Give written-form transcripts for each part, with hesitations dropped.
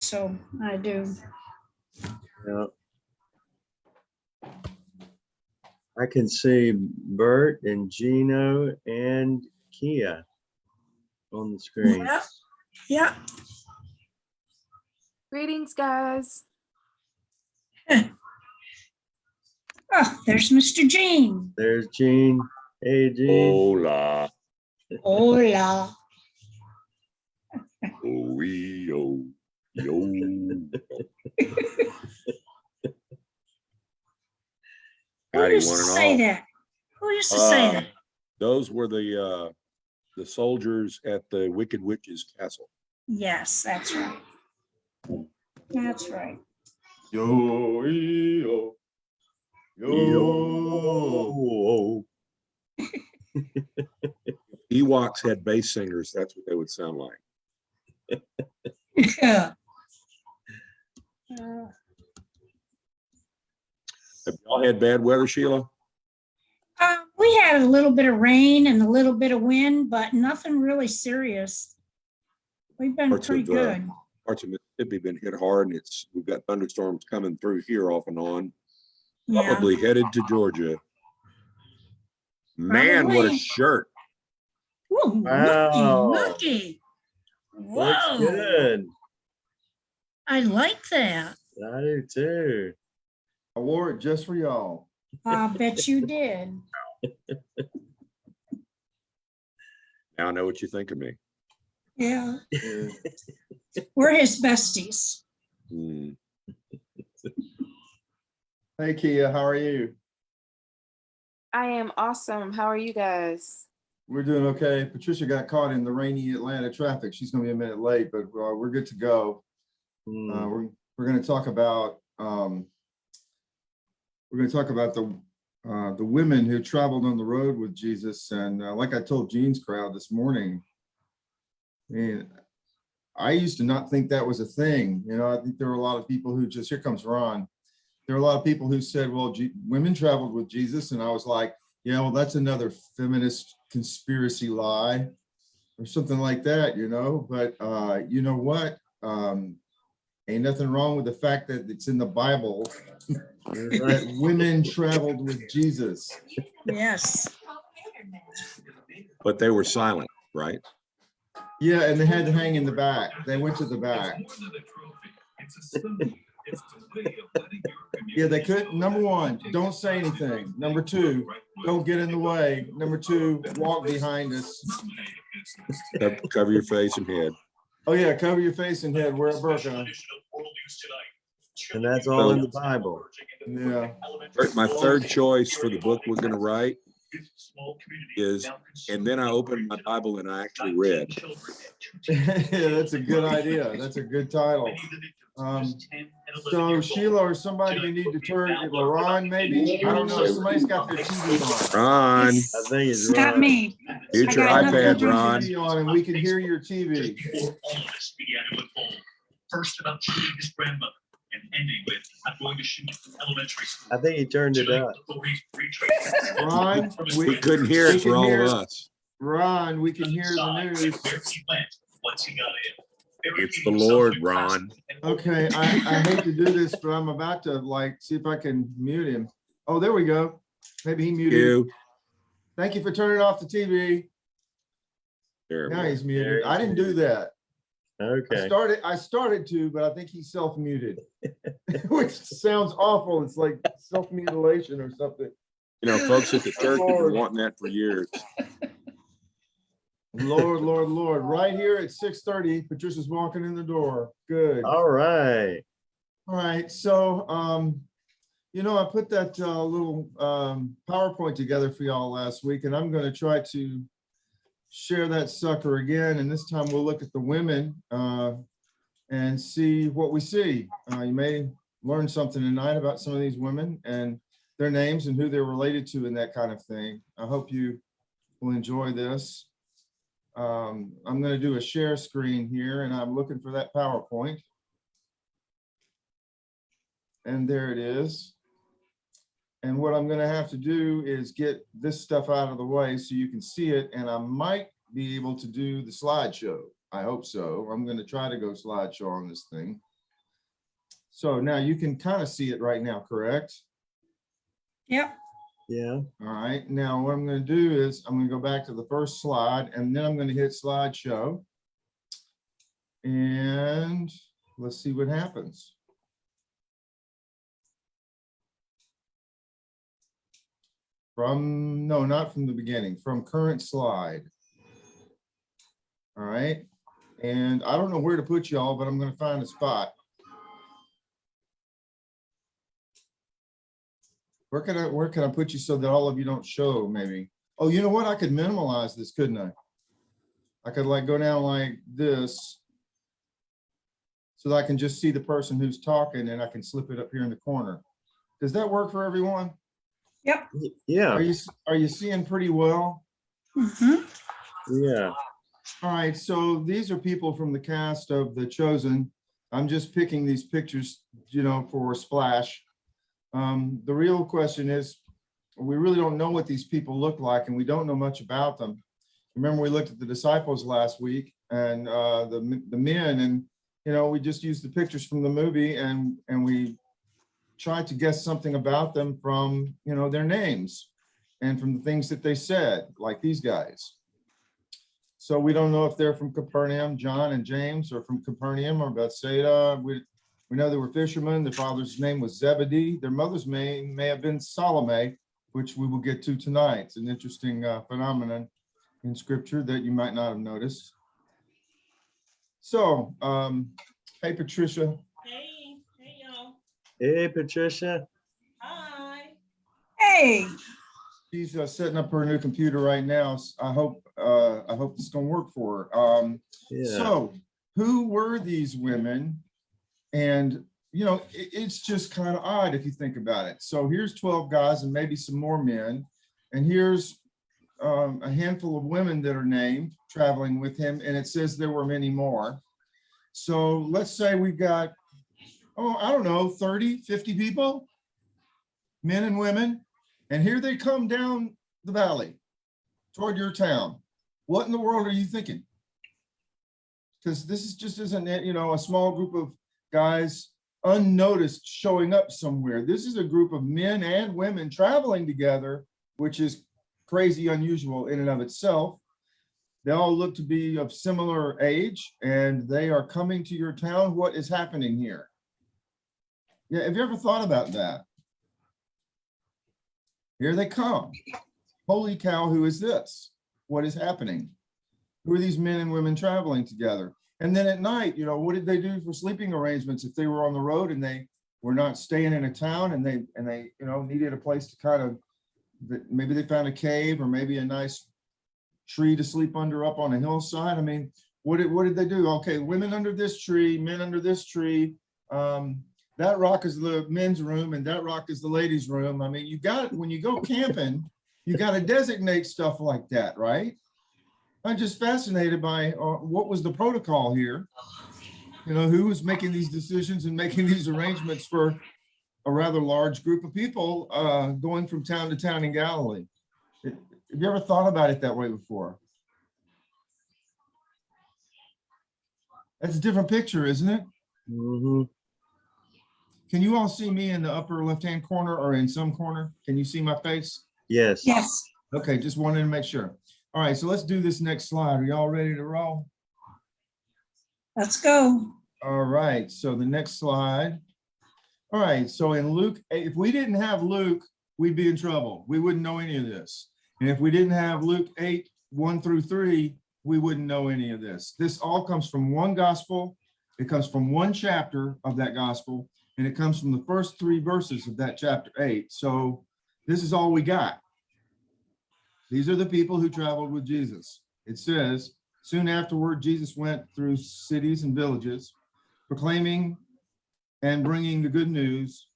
So I do. Yeah. I can see Bert and Gino and Kia on the screen. Yeah. Yeah. Greetings, guys. Oh, there's Mr. Gene. There's Gene. Hey, Gene. Hola. Hola. Oh, yo. Who Howdy, used one to and say all. that? Who used to say that? Those were the soldiers at the Wicked Witch's castle. Yes, that's right. That's right. Yo, yo, Yo. Ewoks had bass singers. That's what they would sound like. Yeah. Have y'all had bad weather, Sheila? We had a little bit of rain and a little bit of wind, but nothing really serious. We've been Parts pretty of, good. Parts of Mississippi been hit hard, and we've got thunderstorms coming through here off and on. Yeah. Probably headed to Georgia. Man, what a Probably. shirt! Ooh, Wow. looky. Looks Whoa. good. I like that. I do too. I wore it just for y'all. I bet you did. Now I know what you think of me. Yeah. Yeah. We're his besties. Hmm. Hey, Kia, how are you? I am awesome. How are you guys? We're doing okay. Patricia got caught in the rainy Atlanta traffic. She's going to be a minute late, but we're good to go. We're going to talk about the women who traveled on the road with Jesus, and like I told Gene's crowd this morning, man, I used to not think that was a thing. You know, I think there were a lot of people who just, here comes Ron. There are a lot of people who said, well, women traveled with Jesus. And I was like, yeah, well, that's another feminist conspiracy lie or something like that, you know. But you know what? Ain't nothing wrong with the fact that it's in the Bible that women traveled with Jesus. Yes. But they were silent, right? Yeah, and they had to hang in the back. They went to the back. Yeah, they couldn't. Number one, don't say anything. Number two, don't get in the way. Number two, walk behind us. Cover your face and head. Oh yeah, cover your face and head. Wear a burqa. And that's all in the Bible. Yeah. My third choice for the book we're going to write is, and then I opened my Bible and I actually read. Yeah, that's a good idea. That's a good title. So Sheila or somebody, you need to turn, Ron maybe, I don't know, somebody's got their TV on. Ron, I think it's Not right. me. mute your I got iPad, nothing. Ron. TV on and we can hear your TV. Before all of this began to unfold, first about shooting his grandmother and ending with, I'm going to shoot elementary school. I think he turned it up. Ron, We couldn't hear it for all of us. Ron, we can hear the news. Where he went once he got in. It's the Lord, Ron. Okay, I hate to do this, but I'm about to see if I can mute him. Oh, there we go. Maybe he muted. You. Thank you for turning off the TV. There we Now go. he's muted. I didn't do that. Okay. I started to, but I think he's self-muted, which sounds awful. It's like self-mutilation or something. You know, folks at the church have been wanting that for years. Lord, Lord, Lord. Right here at 6:30, Patricia's walking in the door. Good. All right. All right. So, you know, I put that little PowerPoint together for y'all last week, and I'm going to try to share that sucker again. And this time we'll look at the women and see what we see. You may learn something tonight about some of these women and their names and who they're related to and that kind of thing. I hope you will enjoy this. I'm going to do a share screen here, and I'm looking for that PowerPoint. And there it is. And what I'm going to have to do is get this stuff out of the way so you can see it, and I might be able to do the slideshow. I hope so. I'm going to try to go slideshow on this thing. So now you can kind of see it right now, correct? Yep. Yeah. All right, now what I'm going to do is I'm going to go back to the first slide, and then I'm going to hit slideshow. And let's see what happens. No, not from the beginning, from current slide. All right, and I don't know where to put y'all, but I'm going to find a spot. Where can I put you so that all of you don't show maybe? Oh, you know what? I could minimize this, couldn't I? I could like go down like this so that I can just see the person who's talking, and I can slip it up here in the corner. Does that work for everyone? Yep. Yeah. Are you seeing pretty well? Mm-hmm. Yeah. All right, so these are people from the cast of The Chosen. I'm just picking these pictures, you know, for a splash. The real question is, we really don't know what these people look like, and we don't know much about them. Remember, we looked at the disciples last week, and the men, and you know, we just used the pictures from the movie, and we tried to guess something about them from, you know, their names and from the things that they said, like these guys. So we don't know if they're from Capernaum, John and James, or from Capernaum or Bethsaida. We know they were fishermen. Their father's name was Zebedee. Their mother's name may have been Salome, which we will get to tonight. It's an interesting phenomenon in scripture that you might not have noticed. So, hey, Patricia. Hey y'all. Hey, Patricia. Hi. Hey. She's setting up her new computer right now. I hope it's going to work for her. Yeah. So, who were these women? And you know, it's just kind of odd if you think about it. So here's 12 guys and maybe some more men, and here's a handful of women that are named traveling with him, and it says there were many more. So let's say we've got, oh, I don't know, 30, 50 people, men and women, and here they come down the valley toward your town. What in the world are you thinking? Because this is just isn't, you know, a small group of guys unnoticed showing up somewhere. This is a group of men and women traveling together, which is crazy unusual in and of itself. They all look to be of similar age, and they are coming to your town. What is happening here? Yeah, have you ever thought about that? Here they come. Holy cow, who is this? What is happening? Who are these men and women traveling together? And then at night, you know, what did they do for sleeping arrangements if they were on the road and they were not staying in a town, and they you know, needed a place to kind of, maybe they found a cave or maybe a nice tree to sleep under up on a hillside? I mean, what did they do? Okay, women under this tree, men under this tree. That rock is the men's room and that rock is the ladies' room. I mean, you got, when you go camping, you got to designate stuff like that, right? I'm just fascinated by what was the protocol here. You know, who was making these decisions and making these arrangements for a rather large group of people going from town to town in Galilee. Have you ever thought about it that way before? That's a different picture, isn't it? Mm-hmm. Can you all see me in the upper left-hand corner or in some corner? Can you see my face? Yes. Yes. Okay, just wanted to make sure. All right, so let's do this next slide. Are y'all ready to roll? Let's go. All right, so the next slide. All right, so in Luke, if we didn't have Luke, we'd be in trouble. We wouldn't know any of this. And if we didn't have Luke 8, 1 through 3, we wouldn't know any of this. This all comes from one gospel. It comes from one chapter of that gospel, and it comes from the first 3 verses of that chapter 8. So this is all we got. These are the people who traveled with Jesus. It says, soon afterward, Jesus went through cities and villages, proclaiming and bringing the good news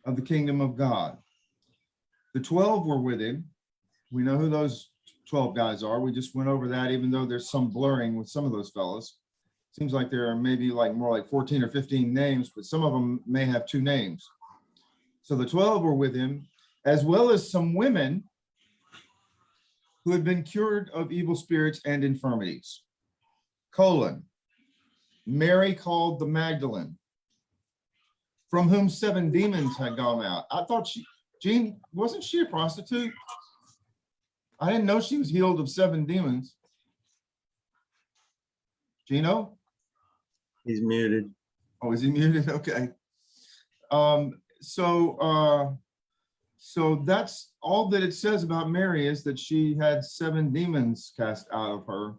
of the kingdom of God. The 12 were with him. We know who those 12 guys are. We just went over that, even though there's some blurring with some of those fellas. Seems like there are maybe like more like 14 or 15 names, but some of them may have 2 names. So the 12 were with him, as well as some women who had been cured of evil spirits and infirmities. Mary called the Magdalene. from whom 7 demons had gone out. I thought Jean, wasn't she a prostitute? I didn't know she was healed of 7 demons. Gino? He's muted. Oh, is he muted? Okay. So that's all that it says about Mary, is that she had 7 demons cast out of her.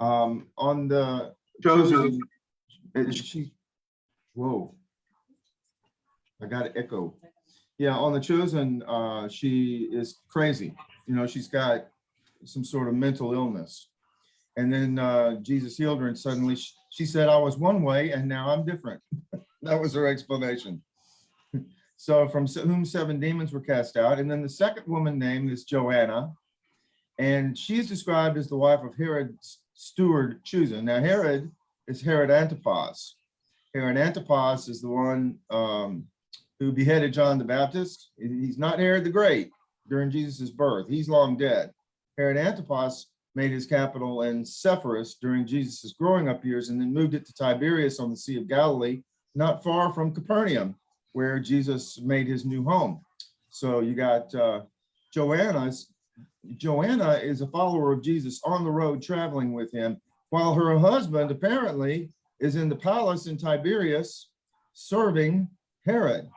On the chosen, whoa, I got an echo. Yeah, on the chosen, she is crazy. You know, she's got some sort of mental illness. And then Jesus healed her, and suddenly she said, I was one way and now I'm different. That was her explanation. So from whom 7 demons were cast out. And then the second woman named is Joanna. And she's described as the wife of Herod's steward, Chuza. Now Herod is Herod Antipas. Herod Antipas is the one who beheaded John the Baptist. He's not Herod the Great during Jesus's birth. He's long dead. Herod Antipas made his capital in Sepphoris during Jesus's growing up years, and then moved it to Tiberias on the Sea of Galilee, not far from Capernaum, where Jesus made his new home. So you got Joanna is a follower of Jesus on the road traveling with him, while her husband apparently is in the palace in Tiberias serving Herod.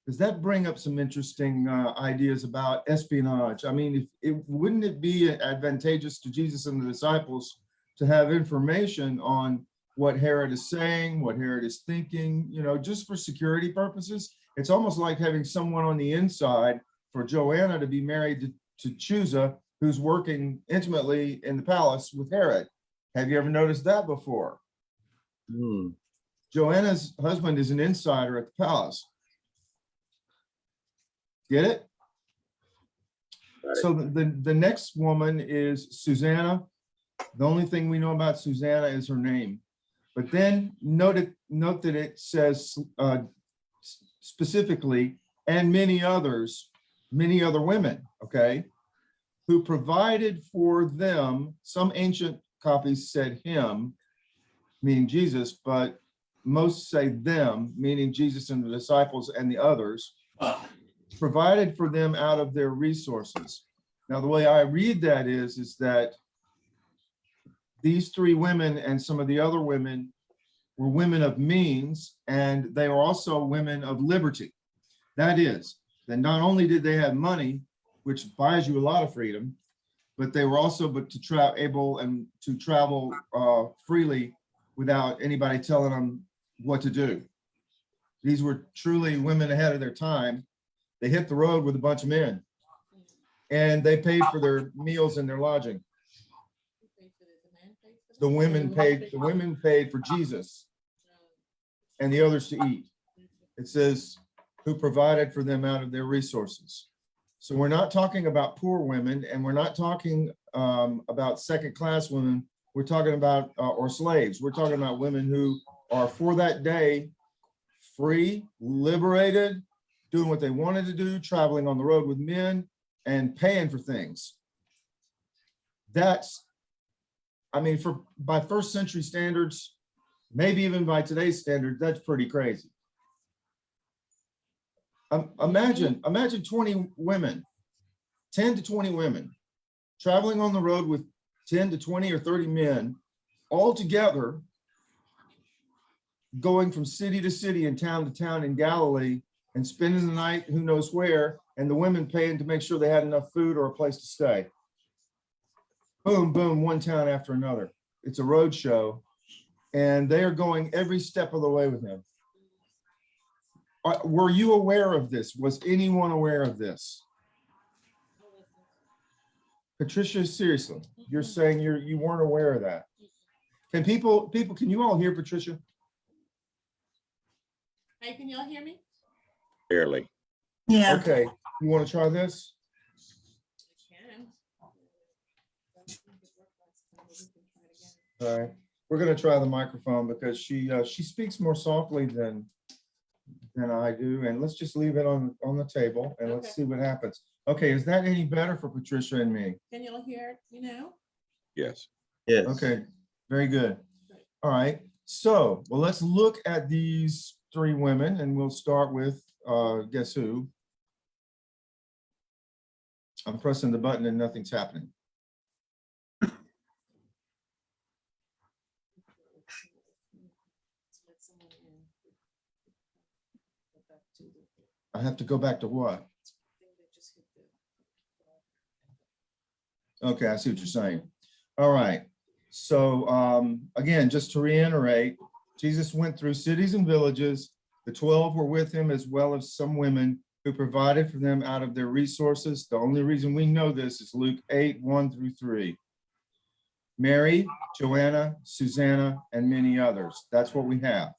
Does that bring up some interesting ideas about espionage? I mean, wouldn't it be advantageous to Jesus and the disciples to have information on what Herod is saying, what Herod is thinking, you know, just for security purposes? It's almost like having someone on the inside for Joanna to be married to Chuza, who's working intimately in the palace with Herod. Have you ever noticed that before? Joanna's husband is an insider at the palace. Get it? Right. So the next woman is Susanna. The only thing we know about Susanna is her name. But then note that it says specifically, and many other women, okay, who provided for them. Some ancient copies said him, meaning Jesus, but most say them, meaning Jesus and the disciples and the others, provided for them out of their resources. Now, the way I read that is that these 3 women and some of the other women were women of means, and they were also women of liberty. That is, that not only did they have money, which buys you a lot of freedom, but they were also able to travel freely without anybody telling them what to do. These were truly women ahead of their time. They hit the road with a bunch of men, and they paid for their meals and their lodging. The women paid for Jesus and the others to eat. It says, who provided for them out of their resources. So we're not talking about poor women, and we're not talking about second-class women. We're talking about, or slaves. We're talking about women who are for that day free, liberated, doing what they wanted to do, traveling on the road with men and paying for things. That's, I mean, by first century standards, maybe even by today's standards, that's pretty crazy. Imagine 20 women, 10 to 20 women traveling on the road with 10 to 20 or 30 men all together, going from city to city and town to town in Galilee and spending the night who knows where, and the women paying to make sure they had enough food or a place to stay. Boom, boom, one town after another. It's a road show, and they are going every step of the way with him. Were you aware of this? Was anyone aware of this? Patricia, seriously, you're saying you weren't aware of that. Can people, can you all hear Patricia? Hey, can y'all hear me? Barely. Yeah. Okay, you want to try this? All right, we're going to try the microphone because she speaks more softly than I do, and let's just leave it on the table and let's see what happens. Okay, is that any better for Patricia and me? Can y'all hear it, you know? Yes. Yes. Okay, very good. All right, so, well, let's look at these three women, and we'll start with, guess who? I'm pressing the button and nothing's happening. I have to go back to what? Okay, I see what you're saying. All right. So again, just to reiterate, Jesus went through cities and villages. The 12 were with him, as well as some women who provided for them out of their resources. The only reason we know this is Luke 8:1-3. Mary, Joanna, Susanna, and many others. That's what we have.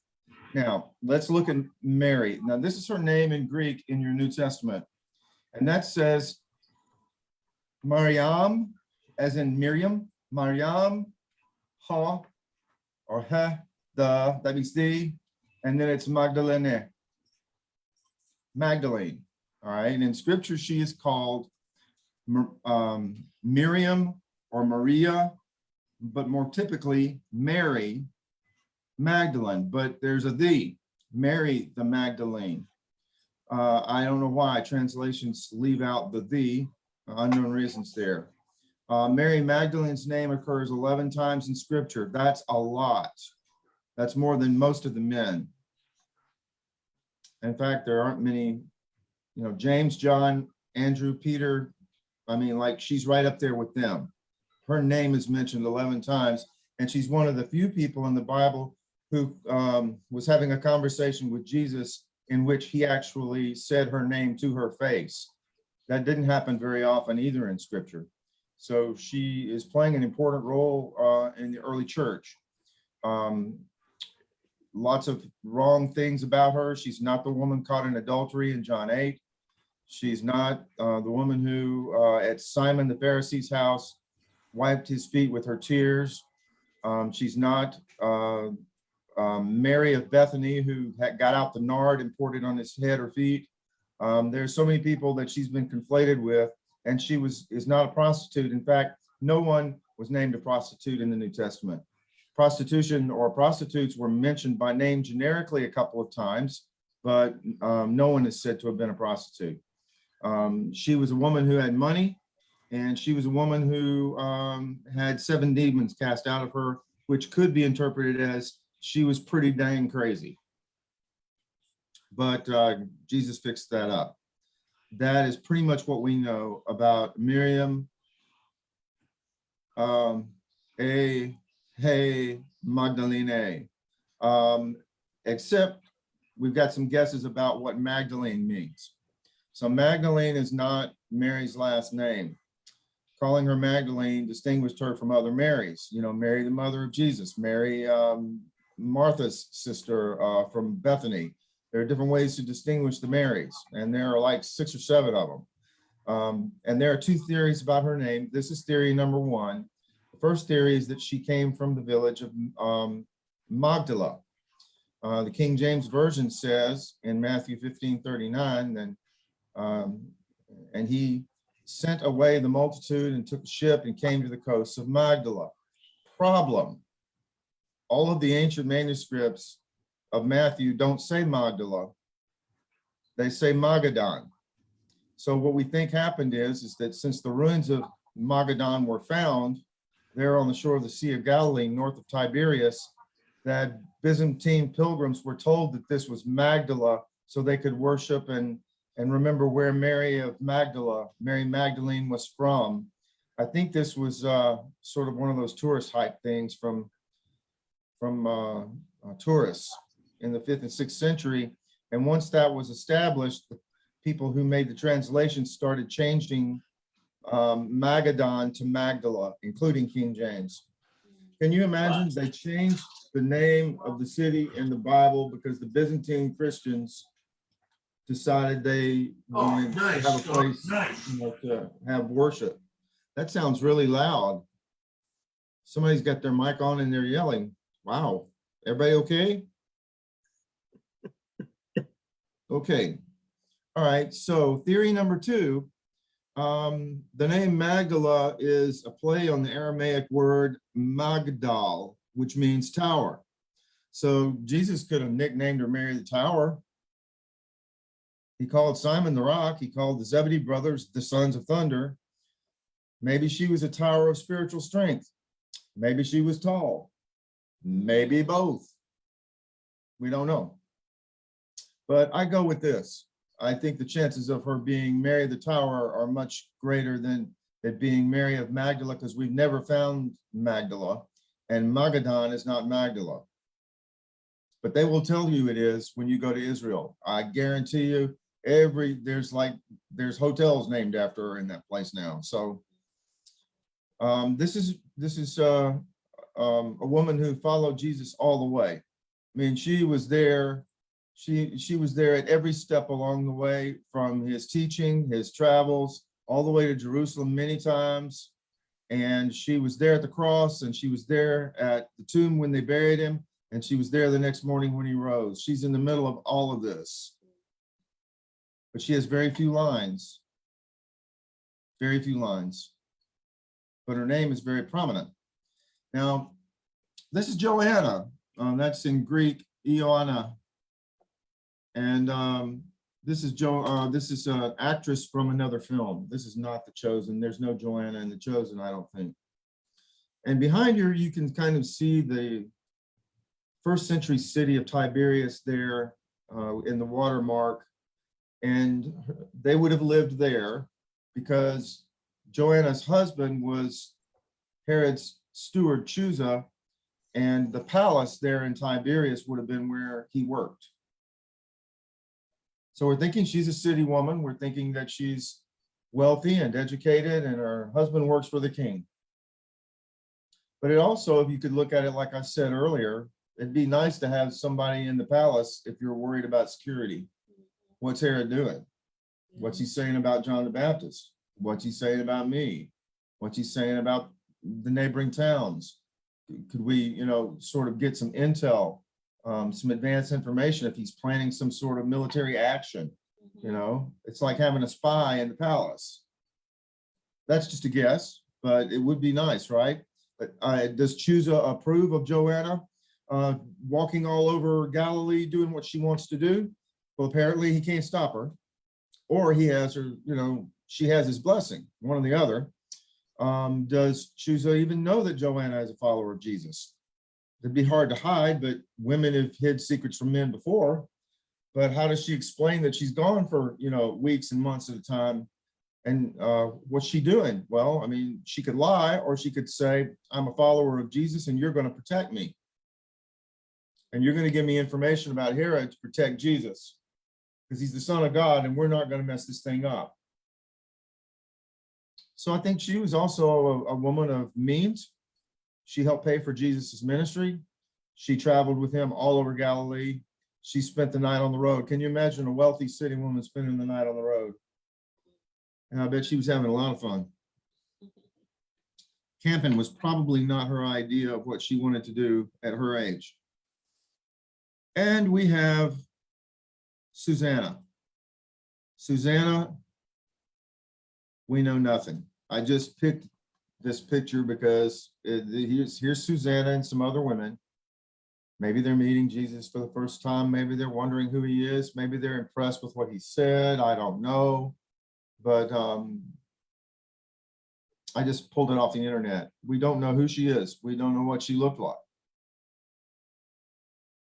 Now, let's look at Mary. Now, this is her name in Greek in your New Testament. And that says Mariam, as in Miriam, Mariam, ha, or he, the, that means the, and then it's Magdalene, Magdalene. All right. And in scripture, she is called Miriam or Maria, but more typically Mary Magdalene, but there's a the, Mary the Magdalene. I don't know why translations leave out the, unknown reasons there. Mary Magdalene's name occurs 11 times in scripture. That's a lot. That's more than most of the men. In fact, there aren't many, James, John, Andrew, Peter. I mean, like, she's right up there with them. Her name is mentioned 11 times, and she's one of the few people in the Bible who was having a conversation with Jesus in which he actually said her name to her face. That didn't happen very often either in scripture. So she is playing an important role in the early church. Lots of wrong things about her. She's not the woman caught in adultery in John 8. She's not the woman who at Simon the Pharisee's house wiped his feet with her tears. She's not Mary of Bethany, who got out the nard and poured it on his head or feet. There's so many people that she's been conflated with, and she is not a prostitute. In fact, no one was named a prostitute in the New Testament. Prostitution or prostitutes were mentioned by name generically a couple of times, but no one is said to have been a prostitute. She was a woman who had money, and she was a woman who had 7 demons cast out of her, which could be interpreted as she was pretty dang crazy. But Jesus fixed that up. That is pretty much what we know about Miriam, Magdalene. Except we've got some guesses about what Magdalene means. So Magdalene is not Mary's last name. Calling her Magdalene distinguished her from other Marys. Mary, the mother of Jesus, Mary, Martha's sister from Bethany. There are different ways to distinguish the Marys, and there are like 6 or 7 of them. And there are 2 theories about her name. This is theory number 1. The first theory is that she came from the village of Magdala. The King James Version says in Matthew 15:39, and he sent away the multitude and took a ship and came to the coasts of Magdala. Problem: all of the ancient manuscripts of Matthew don't say Magdala. They say Magadan. So what we think happened is that since the ruins of Magadan were found there on the shore of the Sea of Galilee, north of Tiberias, that Byzantine pilgrims were told that this was Magdala so they could worship and remember where Mary Magdalene was from. I think this was sort of one of those tourist hype things from tourists in the 5th and 6th century. And once that was established, the people who made the translation started changing Magadan to Magdala, including King James. Can you imagine? They changed the name of the city in the Bible because the Byzantine Christians decided they wanted to have a place to have worship. That sounds really loud. Somebody's got their mic on and they're yelling. Wow. Everybody okay? Okay. All right. So theory number 2, the name Magdala is a play on the Aramaic word Magdal, which means tower. So Jesus could have nicknamed her Mary the Tower. He called Simon the Rock. He called the Zebedee brothers the sons of thunder. Maybe she was a tower of spiritual strength. Maybe she was tall. Maybe both. We don't know. But I go with this. I think the chances of her being Mary the Tower are much greater than it being Mary of Magdala, because we've never found Magdala, and Magadan is not Magdala. But they will tell you it is when you go to Israel. I guarantee you, there's hotels named after her in that place now. So this is a woman who followed Jesus all the way. I mean, she was there. She was there at every step along the way, from his teaching, his travels, all the way to Jerusalem many times. And she was there at the cross, and she was there at the tomb when they buried him, and she was there the next morning when he rose. She's in the middle of all of this. But she has very few lines. Very few lines. But her name is very prominent. Now, this is Joanna. That's in Greek, Ioanna. And this is an actress from another film. This is not The Chosen. There's no Joanna in The Chosen, I don't think. And behind her, you can kind of see the first century city of Tiberias there in the watermark. And they would have lived there because Joanna's husband was Herod's steward, Chuza, and the palace there in Tiberias would have been where he worked. So we're thinking she's a city woman. We're thinking that she's wealthy and educated, and her husband works for the king. But it also, if you could look at it, like I said earlier, it'd be nice to have somebody in the palace if you're worried about security. What's Herod doing? What's he saying about John the Baptist? What's he saying about me? What's he saying about the neighboring towns? Could we, sort of get some intel, some advanced information if he's planning some sort of military action? It's like having a spy in the palace. That's just a guess, but it would be nice, right? But does Chuza approve of Joanna walking all over Galilee doing what she wants to do? Well, apparently he can't stop her, or he has her, she has his blessing, one or the other. Does Chuza even know that Joanna is a follower of Jesus? It'd be hard to hide, but women have hid secrets from men before. But how does she explain that she's gone for, weeks and months at a time? And what's she doing? Well, I mean, she could lie, or she could say, I'm a follower of Jesus and you're going to protect me. And you're going to give me information about Herod to protect Jesus, because he's the Son of God and we're not going to mess this thing up. So I think she was also a woman of means. She helped pay for Jesus's ministry. She traveled with him all over Galilee. She spent the night on the road. Can you imagine a wealthy city woman spending the night on the road? And I bet she was having a lot of fun. Camping was probably not her idea of what she wanted to do at her age. And we have Susanna. Susanna, we know nothing. I just picked this picture because here's Susanna and some other women. Maybe they're meeting Jesus for the first time. Maybe they're wondering who he is. Maybe they're impressed with what he said. I don't know. But I just pulled it off the internet. We don't know who she is. We don't know what she looked like.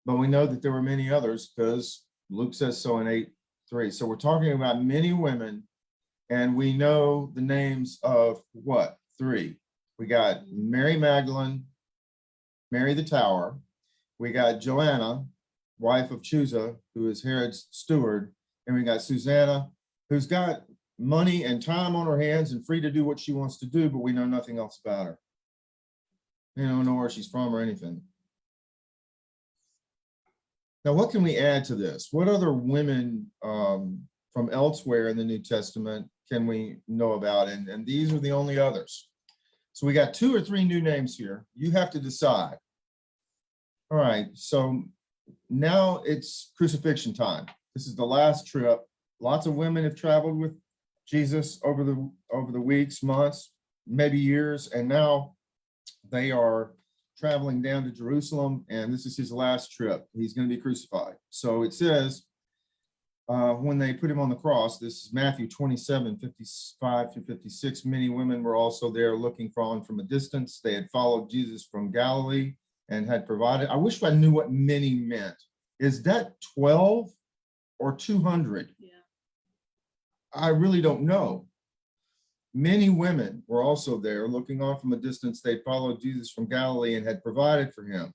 But we know that there were many others, because Luke says so in 8:3. So we're talking about many women, and we know the names of what? 3. We got Mary Magdalene, Mary the Tower. We got Joanna, wife of Chuza, who is Herod's steward. And we got Susanna, who's got money and time on her hands and free to do what she wants to do, but we know nothing else about her. We don't know where she's from or anything. Now, what can we add to this? What other women from elsewhere in the New Testament can we know about? And these are the only others. So we got 2 or 3 new names here. You have to decide. All right, so now it's crucifixion time. This is the last trip. Lots of women have traveled with Jesus over the weeks, months, maybe years, and now they are traveling down to Jerusalem, and this is his last trip. He's going to be crucified. So it says, when they put him on the cross, this is Matthew 27, 55 to 56, many women were also there looking on from a distance. They had followed Jesus from Galilee and had provided. I wish I knew what many meant. Is that 12 or 200? Yeah. I really don't know. Many women were also there looking on from a distance. They followed Jesus from Galilee and had provided for him.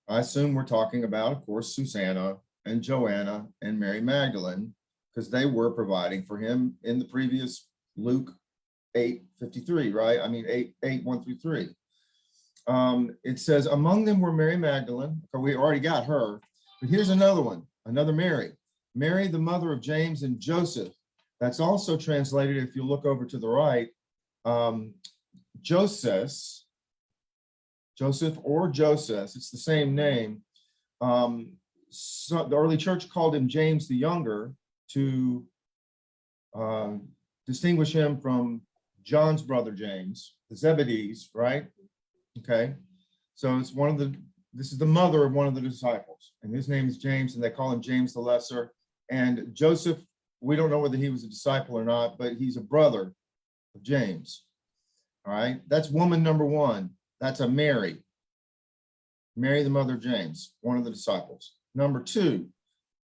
I assume we're talking about, of course, Susanna and Joanna and Mary Magdalene, because they were providing for him in the previous Luke 8:53, right? I mean, 8, 1 through 3. It says, among them were Mary Magdalene. We already got her, but here's another one, another Mary. Mary, the mother of James and Joseph. That's also translated, if you look over to the right, Joseph or Joseph, it's the same name. So the early church called him James the Younger to distinguish him from John's brother James, the Zebedees, right? Okay, so it's this is the mother of one of the disciples, and his name is James, and they call him James the Lesser. And Joseph, we don't know whether he was a disciple or not, but he's a brother of James. All right, that's woman number one. That's a Mary. Mary, the mother of James, one of the disciples. Number two,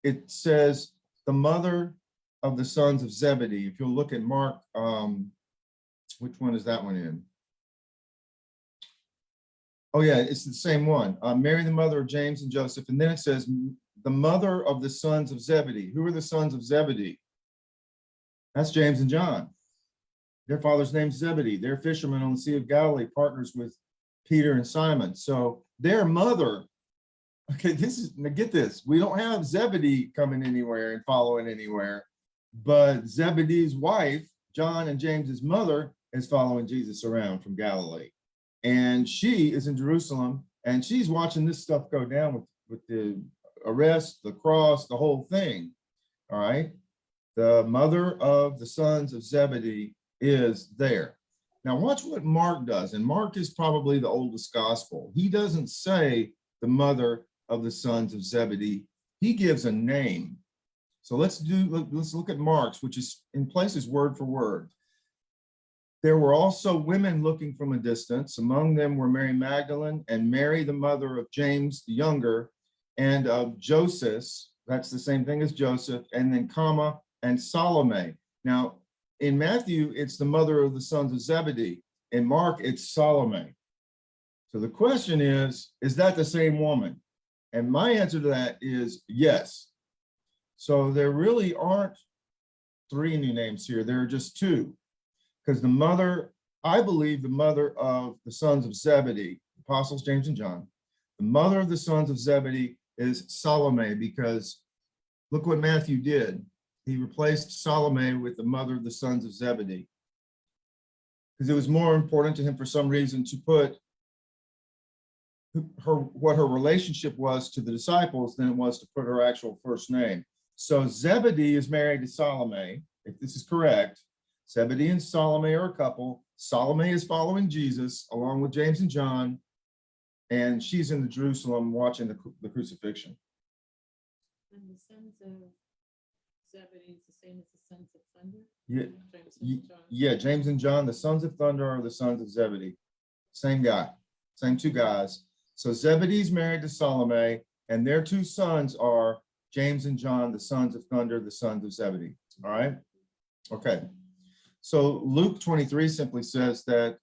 it says the mother of the sons of Zebedee. If you'll look at Mark, which one is that one in? Oh yeah, it's the same one. Mary, the mother of James and Joseph. And then it says the mother of the sons of Zebedee. Who are the sons of Zebedee? That's James and John. Their father's name's Zebedee. They're fishermen on the Sea of Galilee, partners with Peter and Simon. So their mother, okay, now get this. We don't have Zebedee coming anywhere and following anywhere, but Zebedee's wife, John and James's mother, is following Jesus around from Galilee. And she is in Jerusalem, and she's watching this stuff go down with the arrest, the cross, the whole thing. All right. The mother of the sons of Zebedee is there. Now watch what Mark does. And Mark is probably the oldest gospel. He doesn't say the mother of the sons of Zebedee. He gives a name. So let's look at Mark's, which is in places word for word. There were also women looking from a distance. Among them were Mary Magdalene and Mary, the mother of James the Younger, and of Joseph. That's the same thing as Joseph, and then comma, and Salome. Now, in Matthew, it's the mother of the sons of Zebedee. In Mark, it's Salome. So the question is that the same woman? And my answer to that is yes. So there really aren't three new names here. There are just two. Because the mother, I believe the mother of the sons of Zebedee, apostles James and John, the mother of the sons of Zebedee is Salome, because look what Matthew did. He replaced Salome with the mother of the sons of Zebedee. Because it was more important to him for some reason to put what her relationship was to the disciples than it was to put her actual first name. So Zebedee is married to Salome, if this is correct. Zebedee and Salome are a couple. Salome is following Jesus along with James and John, and she's in Jerusalem watching the crucifixion. And the sons of Zebedee is the same as the sons of thunder? Yeah, James and John. yeah, James and John, the sons of thunder are the sons of Zebedee. Same guy, same two guys. So Zebedee's married to Salome, and their two sons are James and John, the sons of thunder, the sons of Zebedee. All right, okay. So Luke 23 simply says that,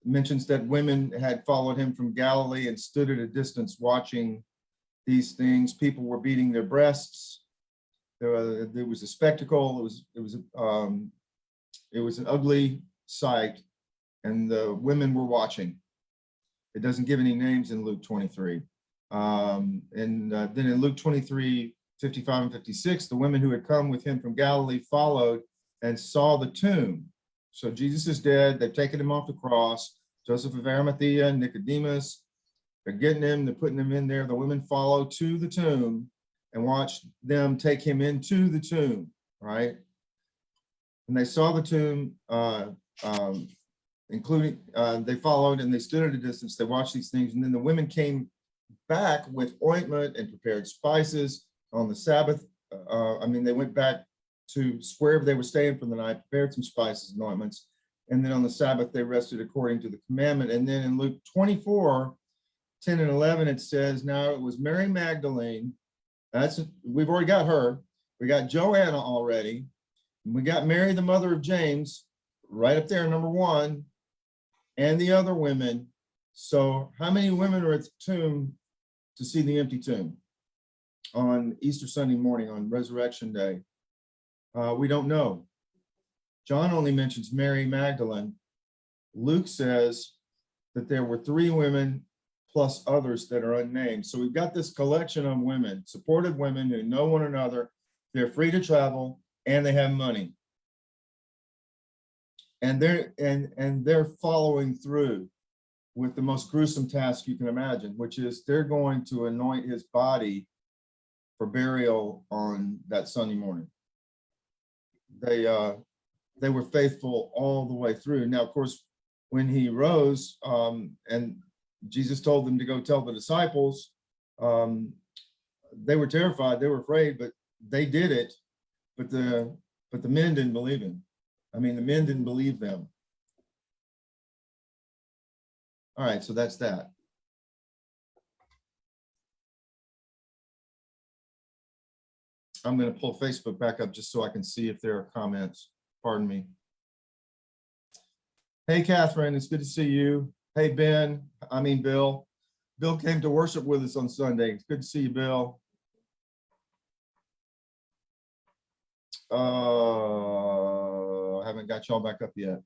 mentions that women had followed him from Galilee and stood at a distance watching these things. People were beating their breasts. There was a spectacle. It was an ugly sight, and the women were watching. It doesn't give any names in Luke 23. Then in Luke 23, 55 and 56, the women who had come with him from Galilee followed and saw the tomb. So Jesus is dead. They've taken him off the cross. Joseph of Arimathea, Nicodemus, they're getting him, they're putting him in there. The women follow to the tomb and watch them take him into the tomb, right? And they saw the tomb including, they followed and they stood at a distance. They watched these things. And then the women came back with ointment and prepared spices on the Sabbath. They went back to wherever they were staying for the night, prepared some spices and ointments. And then on the Sabbath, they rested according to the commandment. And then in Luke 24, 10 and 11, it says, now it was Mary Magdalene. We've already got her. We got Joanna already. And we got Mary, the mother of James, right up there, number 1, and the other women. So how many women are at the tomb to see the empty tomb on Easter Sunday morning, on Resurrection Day? We don't know. John only mentions Mary Magdalene. Luke says that there were 3 women plus others that are unnamed. So we've got this collection of women, supportive women who know one another. They're free to travel and they have money. And they're following through with the most gruesome task you can imagine, which is they're going to anoint his body for burial on that Sunday morning. They were faithful all the way through. Now, of course, when he rose, and Jesus told them to go tell the disciples, they were terrified, they were afraid, but they did it. But the men didn't believe him. The men didn't believe them. All right, so that's that. I'm going to pull Facebook back up just so I can see if there are comments. Pardon me. Hey, Catherine, it's good to see you. Hey, Bill. Bill came to worship with us on Sunday. It's good to see you, Bill. I haven't got y'all back up yet.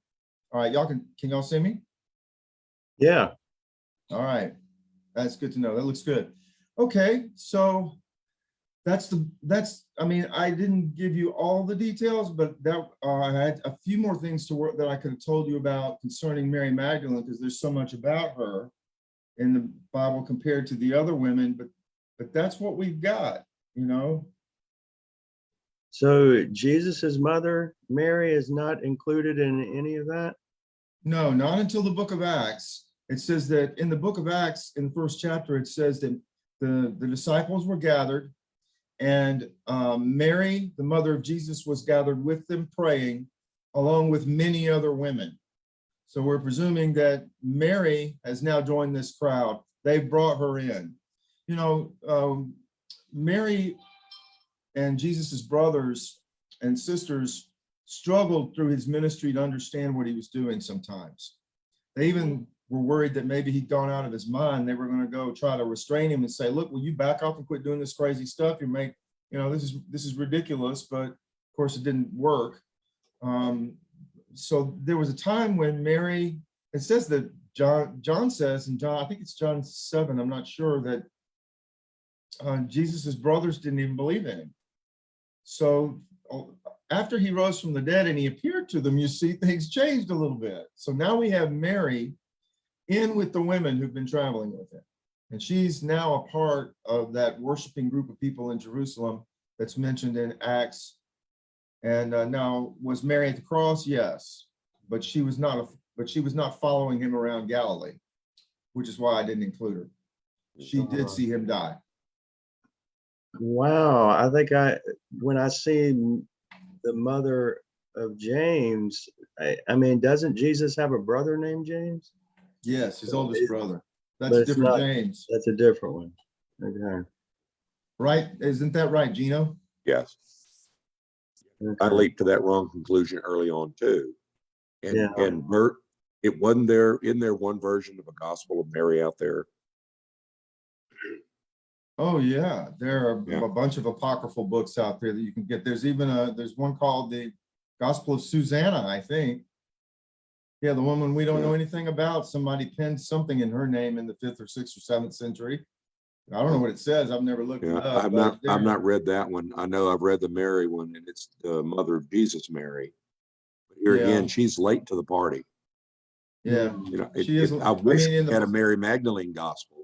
All right, can y'all see me? Yeah. All right, that's good to know. That looks good. Okay, so I didn't give you all the details, but I had a few more things that I could have told you about concerning Mary Magdalene, because there's so much about her in the Bible compared to the other women, but that's what we've got, So Jesus's mother, Mary, is not included in any of that? No, not until the book of Acts. It says that in the book of Acts, in the first chapter, it says that the disciples were gathered, and Mary, the mother of Jesus, was gathered with them praying, along with many other women. So we're presuming that Mary has now joined this crowd. They've brought her in. Mary and Jesus's brothers and sisters struggled through his ministry to understand what he was doing sometimes. They even were worried that maybe he'd gone out of his mind. They were going to go try to restrain him and say, look, will you back off and quit doing this crazy stuff? This is ridiculous, but of course it didn't work. So there was a time when Mary, it says that John says, and I think it's John 7, I'm not sure, that Jesus's brothers didn't even believe in him. So after he rose from the dead and he appeared to them, you see things changed a little bit. So now we have Mary in with the women who've been traveling with him. And she's now a part of that worshiping group of people in Jerusalem that's mentioned in Acts. And now, was Mary at the cross? Yes, but she was not following him around Galilee, which is why I didn't include her. She did see him die. Wow, I think when I see the mother of James, doesn't Jesus have a brother named James? Yes, his oldest brother. That's But a different James. That's a different one. Okay. Right? Isn't that right, Gino? Yes. I leaped to that wrong conclusion early on too. And Bert, it wasn't there, in there one version of a Gospel of Mary out there? Oh yeah, there are a bunch of apocryphal books out there that you can get. There's even there's one called the Gospel of Susanna, I think. Yeah, the woman we don't know anything about. Somebody penned something in her name in the 5th or 6th or 7th century. I don't know what it says. I've never looked it up. I've not read that one. I know I've read the Mary one, and it's the mother of Jesus, Mary. But here again, she's late to the party. Yeah, I wish we had a Mary Magdalene gospel.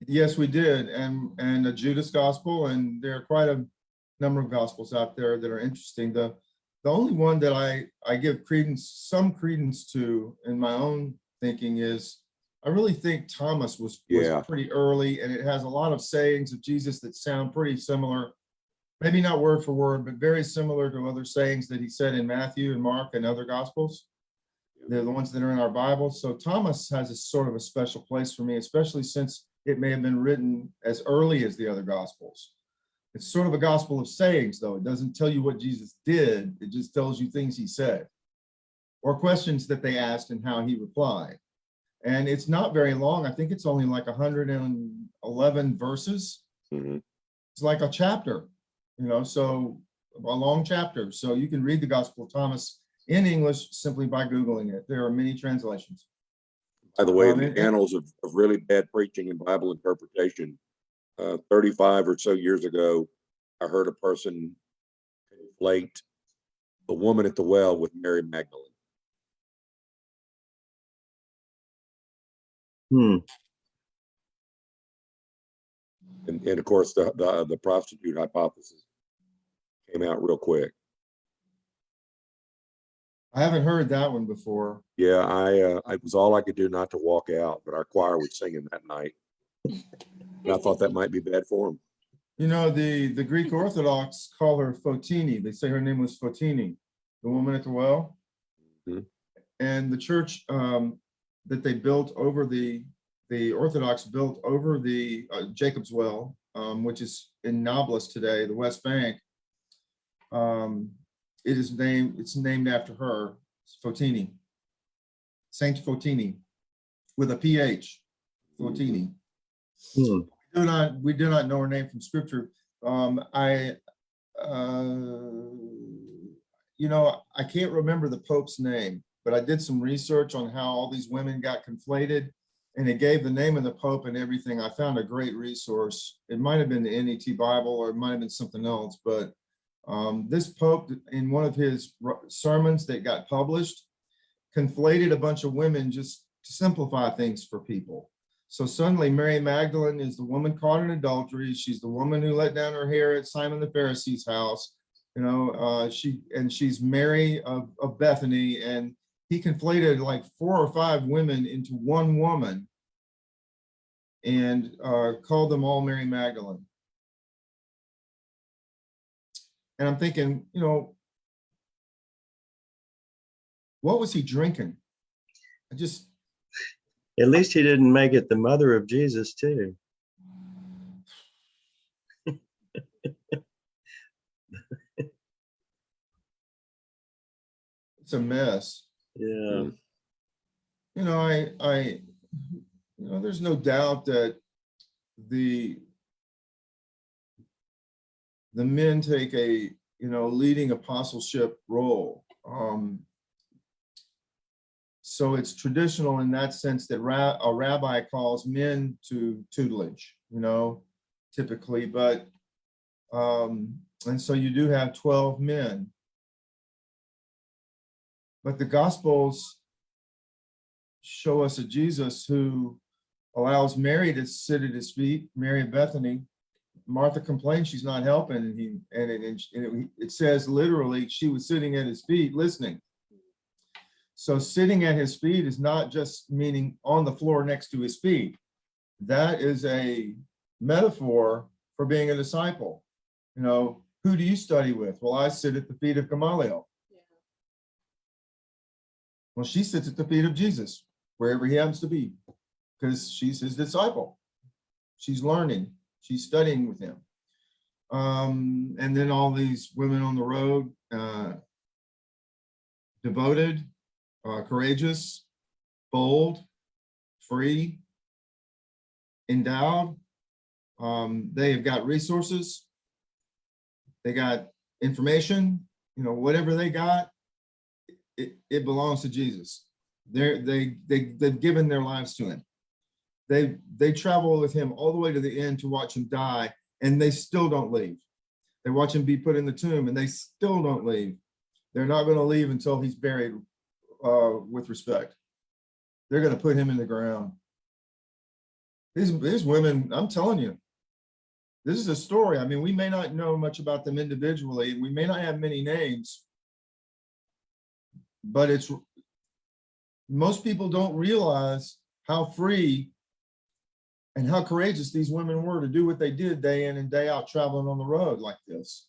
Yes, we did, and a Judas gospel, and there are quite a number of gospels out there that are interesting. The The only one that I give some credence to in my own thinking is, I really think Thomas was Yeah. pretty early, and it has a lot of sayings of Jesus that sound pretty similar. Maybe not word for word, but very similar to other sayings that he said in Matthew and Mark and other Gospels. They're the ones that are in our Bible. So Thomas has a sort of a special place for me, especially since it may have been written as early as the other Gospels. It's sort of a gospel of sayings, though. It doesn't tell you what Jesus did. It just tells you things he said or questions that they asked and how he replied. And it's not very long. I think it's only like 111 verses. Mhm. It's like a chapter, so a long chapter. So you can read the Gospel of Thomas in English simply by Googling it. There are many translations. By the way, in the annals of really bad preaching and Bible interpretation, 35 or so years ago, I heard a person conflate the woman at the well with Mary Magdalene. Hmm. And of course, the prostitute hypothesis came out real quick. I haven't heard that one before. Yeah, it was all I could do not to walk out, but our choir was singing that night. And I thought that might be bad form. The Greek Orthodox call her Fotini. They say her name was Fotini, the woman at the well. Mhm. And the church that they built over the Orthodox built over the Jacob's Well, which is in Nablus today, the West Bank. It's named after her, Fotini, Saint Fotini, with a PH, Fotini. Hmm. We do not know her name from scripture. I can't remember the Pope's name, but I did some research on how all these women got conflated, and it gave the name of the Pope and everything. I found a great resource. It might have been the NET Bible, or it might have been something else, but this Pope, in one of his sermons that got published, conflated a bunch of women just to simplify things for people. So suddenly Mary Magdalene is the woman caught in adultery. She's the woman who let down her hair at Simon the Pharisee's house. She's Mary of Bethany, and he conflated like 4 or 5 women into one woman and called them all Mary Magdalene. And I'm thinking, what was he drinking? At least he didn't make it the mother of Jesus too. It's a mess. Yeah. There's no doubt that the men take a leading apostleship role. So it's traditional in that sense that a rabbi calls men to tutelage, typically, but and so you do have 12 men. But the Gospels show us a Jesus who allows Mary to sit at his feet, Mary of Bethany. Martha complains she's not helping, and it says literally she was sitting at his feet listening. So sitting at his feet is not just meaning on the floor next to his feet. That is a metaphor for being a disciple. Who do you study with? Well, I sit at the feet of Gamaliel. Yeah. Well, she sits at the feet of Jesus, wherever he happens to be, because she's his disciple. She's learning, she's studying with him. And then all these women on the road, devoted, courageous, bold, free, endowed. They have got resources. They got information, whatever they got, it belongs to Jesus. They've given their lives to him. They travel with him all the way to the end to watch him die, and they still don't leave. They watch him be put in the tomb, and they still don't leave. They're not going to leave until he's buried with respect. They're going to put him in the ground. These women, I'm telling you, this is a story. I mean, we may not know much about them individually, and we may not have many names, but most people don't realize how free and how courageous these women were to do what they did day in and day out, traveling on the road like this.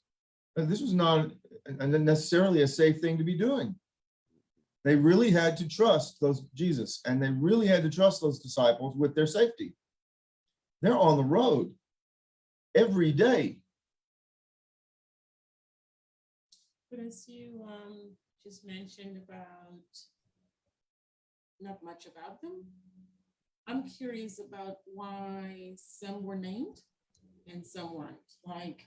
And this was not necessarily a safe thing to be doing. They really had to trust Jesus, and they really had to trust those disciples with their safety. They're on the road every day. But as you just mentioned about not much about them, I'm curious about why some were named and some weren't. Like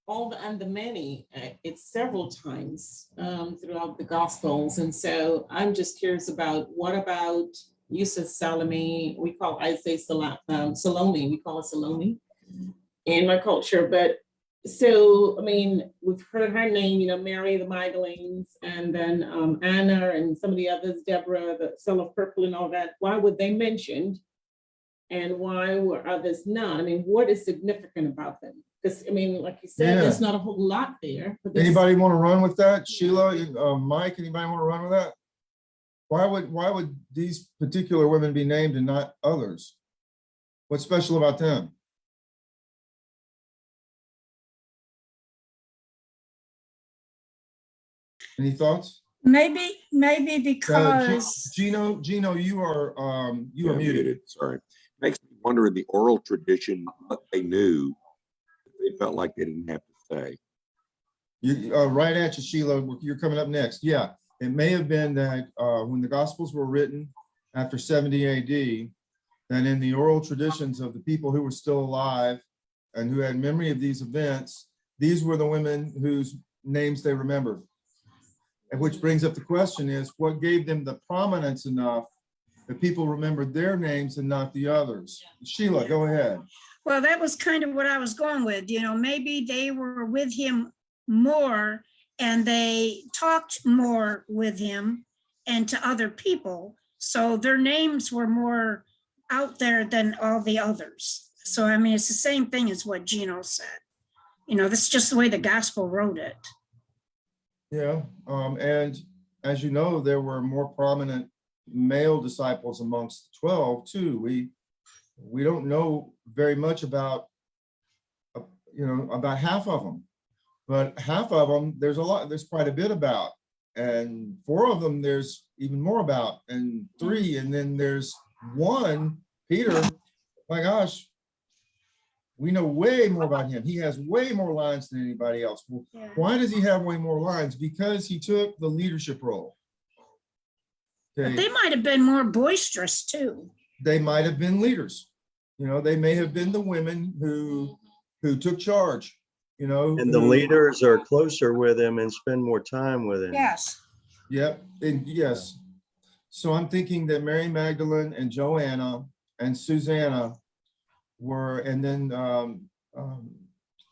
all the and the many, it's several times throughout the Gospels, and so I'm just curious about what about you said Salome? I say Salome. We call it Salome in my culture, but. So, I mean, we've heard her name, Mary the Magdalene, and then Anna and some of the others, Deborah, the seller of purple and all that. Why were they mentioned? And why were others not? I mean, what is significant about them? Because, I mean, like you said, there's not a whole lot there. But Anybody want to run with that? Sheila, Mike, anybody want to run with that? Why would these particular women be named and not others? What's special about them? Any thoughts? Maybe because Gino, you are muted. Sorry. Makes me wonder in the oral tradition what they knew. They felt like they didn't have to say. You right at you, Sheila. You're coming up next. Yeah, it may have been that when the Gospels were written after 70 AD, that in the oral traditions of the people who were still alive and who had memory of these events, these were the women whose names they remembered. And which brings up the question is, what gave them the prominence enough that people remembered their names and not the others? Sheila, go ahead. well, that was kind of what I was going with. Maybe they were with him more and they talked more with him and to other people. So their names were more out there than all the others. So, I mean, it's the same thing as what Gino said. This is just the way the gospel wrote it. Yeah, and as you know, there were more prominent male disciples amongst the 12 too. We don't know very much about about half of them, but half of them there's quite a bit about, and 4 of them there's even more about, and 3, and then there's 1, Peter. My gosh, we know way more about him. He has way more lines than anybody else. Well, Yeah. why does he have way more lines? Because he took the leadership role. But they might have been more boisterous too. They might have been leaders. They may have been the women who took charge. And the leaders are closer with him and spend more time with him. Yes. Yep. And yes. So I'm thinking that Mary Magdalene and Joanna and Susanna were, and then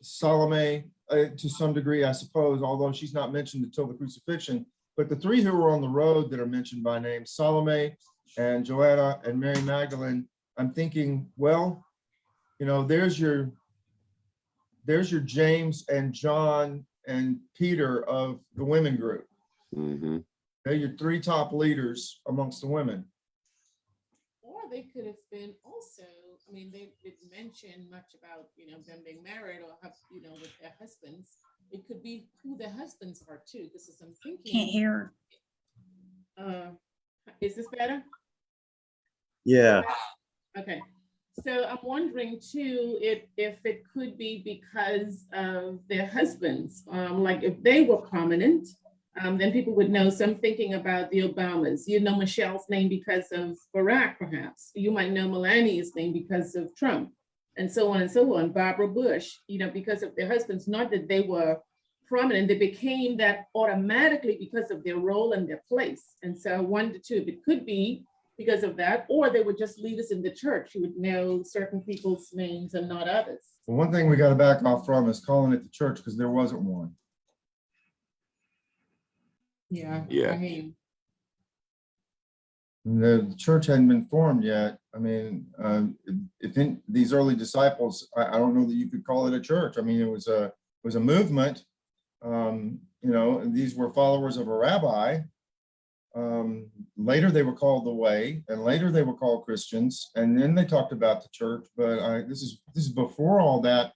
Salome to some degree, I suppose, although she's not mentioned until the crucifixion. But the 3 who were on the road that are mentioned by name, Salome and Joanna and Mary Magdalene, I'm thinking, well, there's your James and John and Peter of the women group. Mm-hmm. They're your 3 top leaders amongst the women. Or they could have been also, I mean, they didn't mention much about, them being married or have, with their husbands. It could be who their husbands are too, because as I'm thinking. Can't hear. Is this better? Yeah. Okay. So I'm wondering too, if it could be because of their husbands, like if they were prominent, then people would know. So I'm thinking about the Obamas. Michelle's name because of Barack, perhaps. You might know Melania's name because of Trump, and so on and so on. Barbara Bush, because of their husbands, not that they were prominent, they became that automatically because of their role and their place. And so I wondered too, if it could be because of that, or they were just leaders in the church who would know certain people's names and not others. Well, one thing we got to back off from is calling it the church, because there wasn't one. Yeah. Yeah. I hear you. The church hadn't been formed yet. I mean, if in these early disciples, I don't know that you could call it a church. I mean, it was a movement. These were followers of a rabbi, Later they were called the Way, and later they were called Christians, and then they talked about the church. But this is before all that,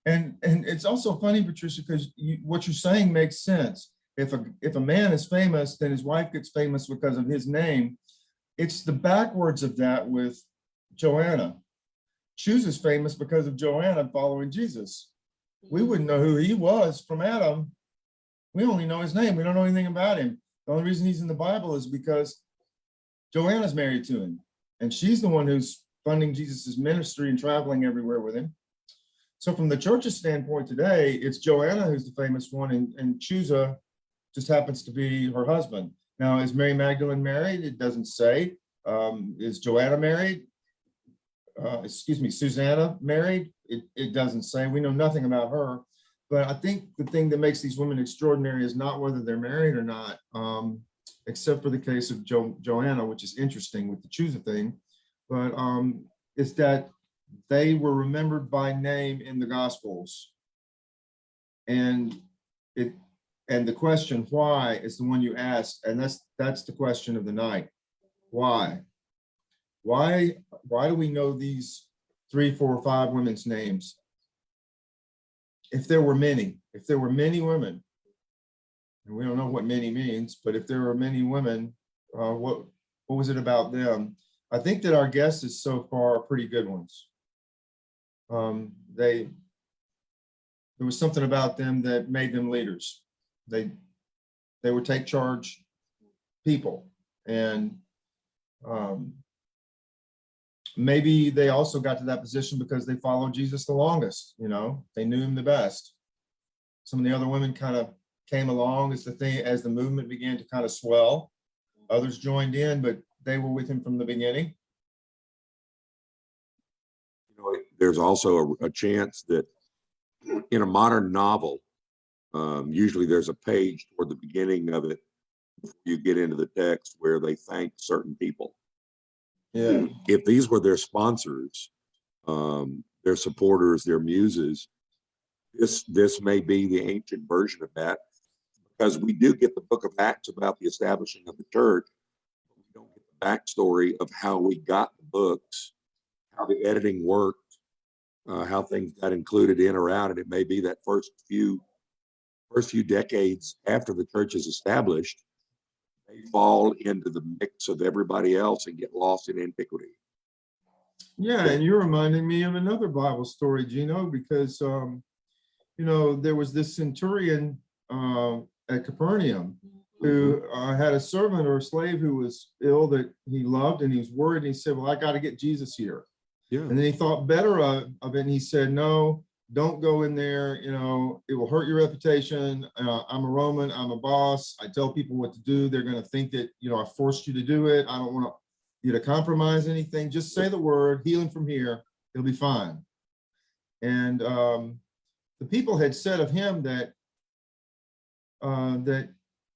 and it's also funny, Patricia, because what you're saying makes sense. If a man is famous, then his wife gets famous because of his name. It's the backwards of that with Joanna. Chuza is famous because of Joanna following Jesus. We wouldn't know who he was from Adam. We only know his name. We don't know anything about him. The only reason he's in the Bible is because Joanna's married to him, and she's the one who's funding Jesus's ministry and traveling everywhere with him. So from the church's standpoint today, it's Joanna who's the famous one, and Chuza just happens to be her husband. Now, is Mary Magdalene married? It doesn't say. Is Joanna married? Susanna married? It doesn't say. We know nothing about her. But I think the thing that makes these women extraordinary is not whether they're married or not, except for the case of Joanna, which is interesting with the Chuza thing. But it's that they were remembered by name in the Gospels. And the question why is the one you asked, and that's the question of the night. Why? Why do we know these 3, 4, 5 women's names? If there were many women, and we don't know what many means, but if there were many women, what was it about them? I think that our guesses so far are pretty good ones. There was something about them that made them leaders. They were take charge people, and maybe they also got to that position because they followed Jesus the longest. They knew him the best. Some of the other women kind of came along as the movement began to kind of swell. Others joined in, but they were with him from the beginning. There's also a chance that in a modern novel, usually there's a page toward the beginning of it before you get into the text where they thank certain people. Yeah. If these were their sponsors, their supporters, their muses, this may be the ancient version of that, because we do get the book of Acts about the establishing of the church, but we don't get the backstory of how we got the books, how the editing worked, how things got included in or out. And it may be that first few decades after the church is established, they fall into the mix of everybody else and get lost in antiquity. Yeah, and you're reminding me of another Bible story, Gino, because there was this centurion at Capernaum who had a servant or a slave who was ill that he loved, and he was worried, and he said, well, I got to get Jesus here. Yeah. And then he thought better of it, and he said, no, don't go in there. It will hurt your reputation. I'm a Roman. I'm a boss. I tell people what to do. They're going to think that, I forced you to do it. I don't want you to compromise anything. Just say the word, healing from here. It'll be fine. And the people had said of him that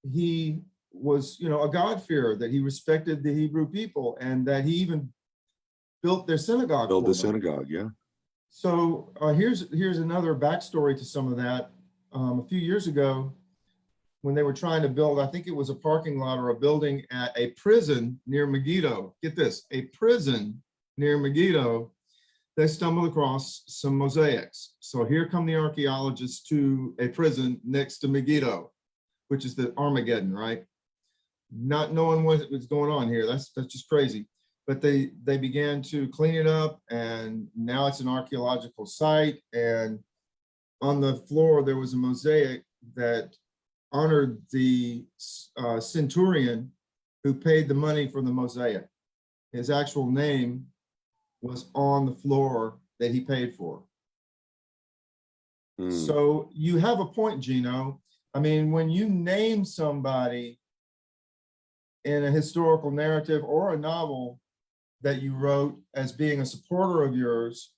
he was, a God-fearer, that he respected the Hebrew people, and that he even built their synagogue. Build the synagogue, yeah. So here's another backstory to some of that. A few years ago, when they were trying to build, I think it was a parking lot or a building at a prison near Megiddo. Get this, a prison near Megiddo. They stumbled across some mosaics. So here come the archaeologists to a prison next to Megiddo, which is the Armageddon, right? Not knowing what was going on here. That's just crazy. But they began to clean it up, and now it's an archaeological site. And on the floor, there was a mosaic that honored the centurion who paid the money for the mosaic. His actual name was on the floor that he paid for. So you have a point, Gino. I mean, when you name somebody in a historical narrative or a novel that you wrote as being a supporter of yours,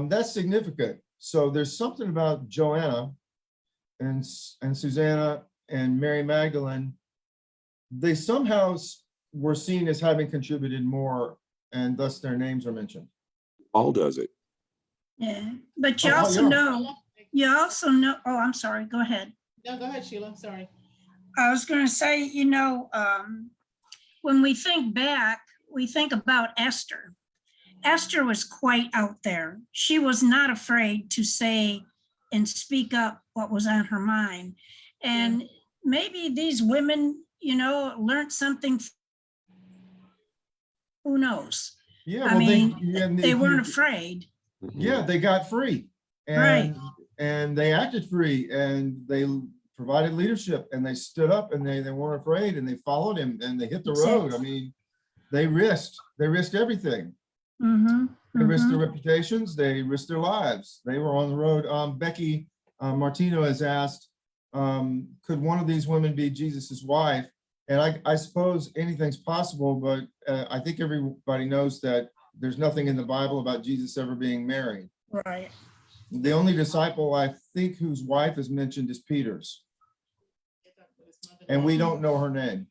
that's significant. So there's something about Joanna and Susanna and Mary Magdalene. They somehow were seen as having contributed more, and thus their names are mentioned. Paul does it. Yeah, but you Oh, also yeah. know, oh, I'm sorry, go ahead. No, go ahead, Sheila, sorry. I was going to say, when we think back, we think about Esther. Esther was quite out there. She was not afraid to say and speak up what was on her mind. And maybe these women, learned something. Who knows? Yeah, I well, mean, they weren't afraid. Yeah, they got free. Right. And they acted free, and they provided leadership, and they stood up, and they weren't afraid, and they followed him, and they hit the road. I mean, they risked everything. They risked their reputations, they risked their lives. They were on the road. Becky Martino has asked, could one of these women be Jesus's wife? And I suppose anything's possible, but I think everybody knows that there's nothing in the Bible about Jesus ever being married. Right. The only disciple I think whose wife is mentioned is Peter's. And we don't know her name.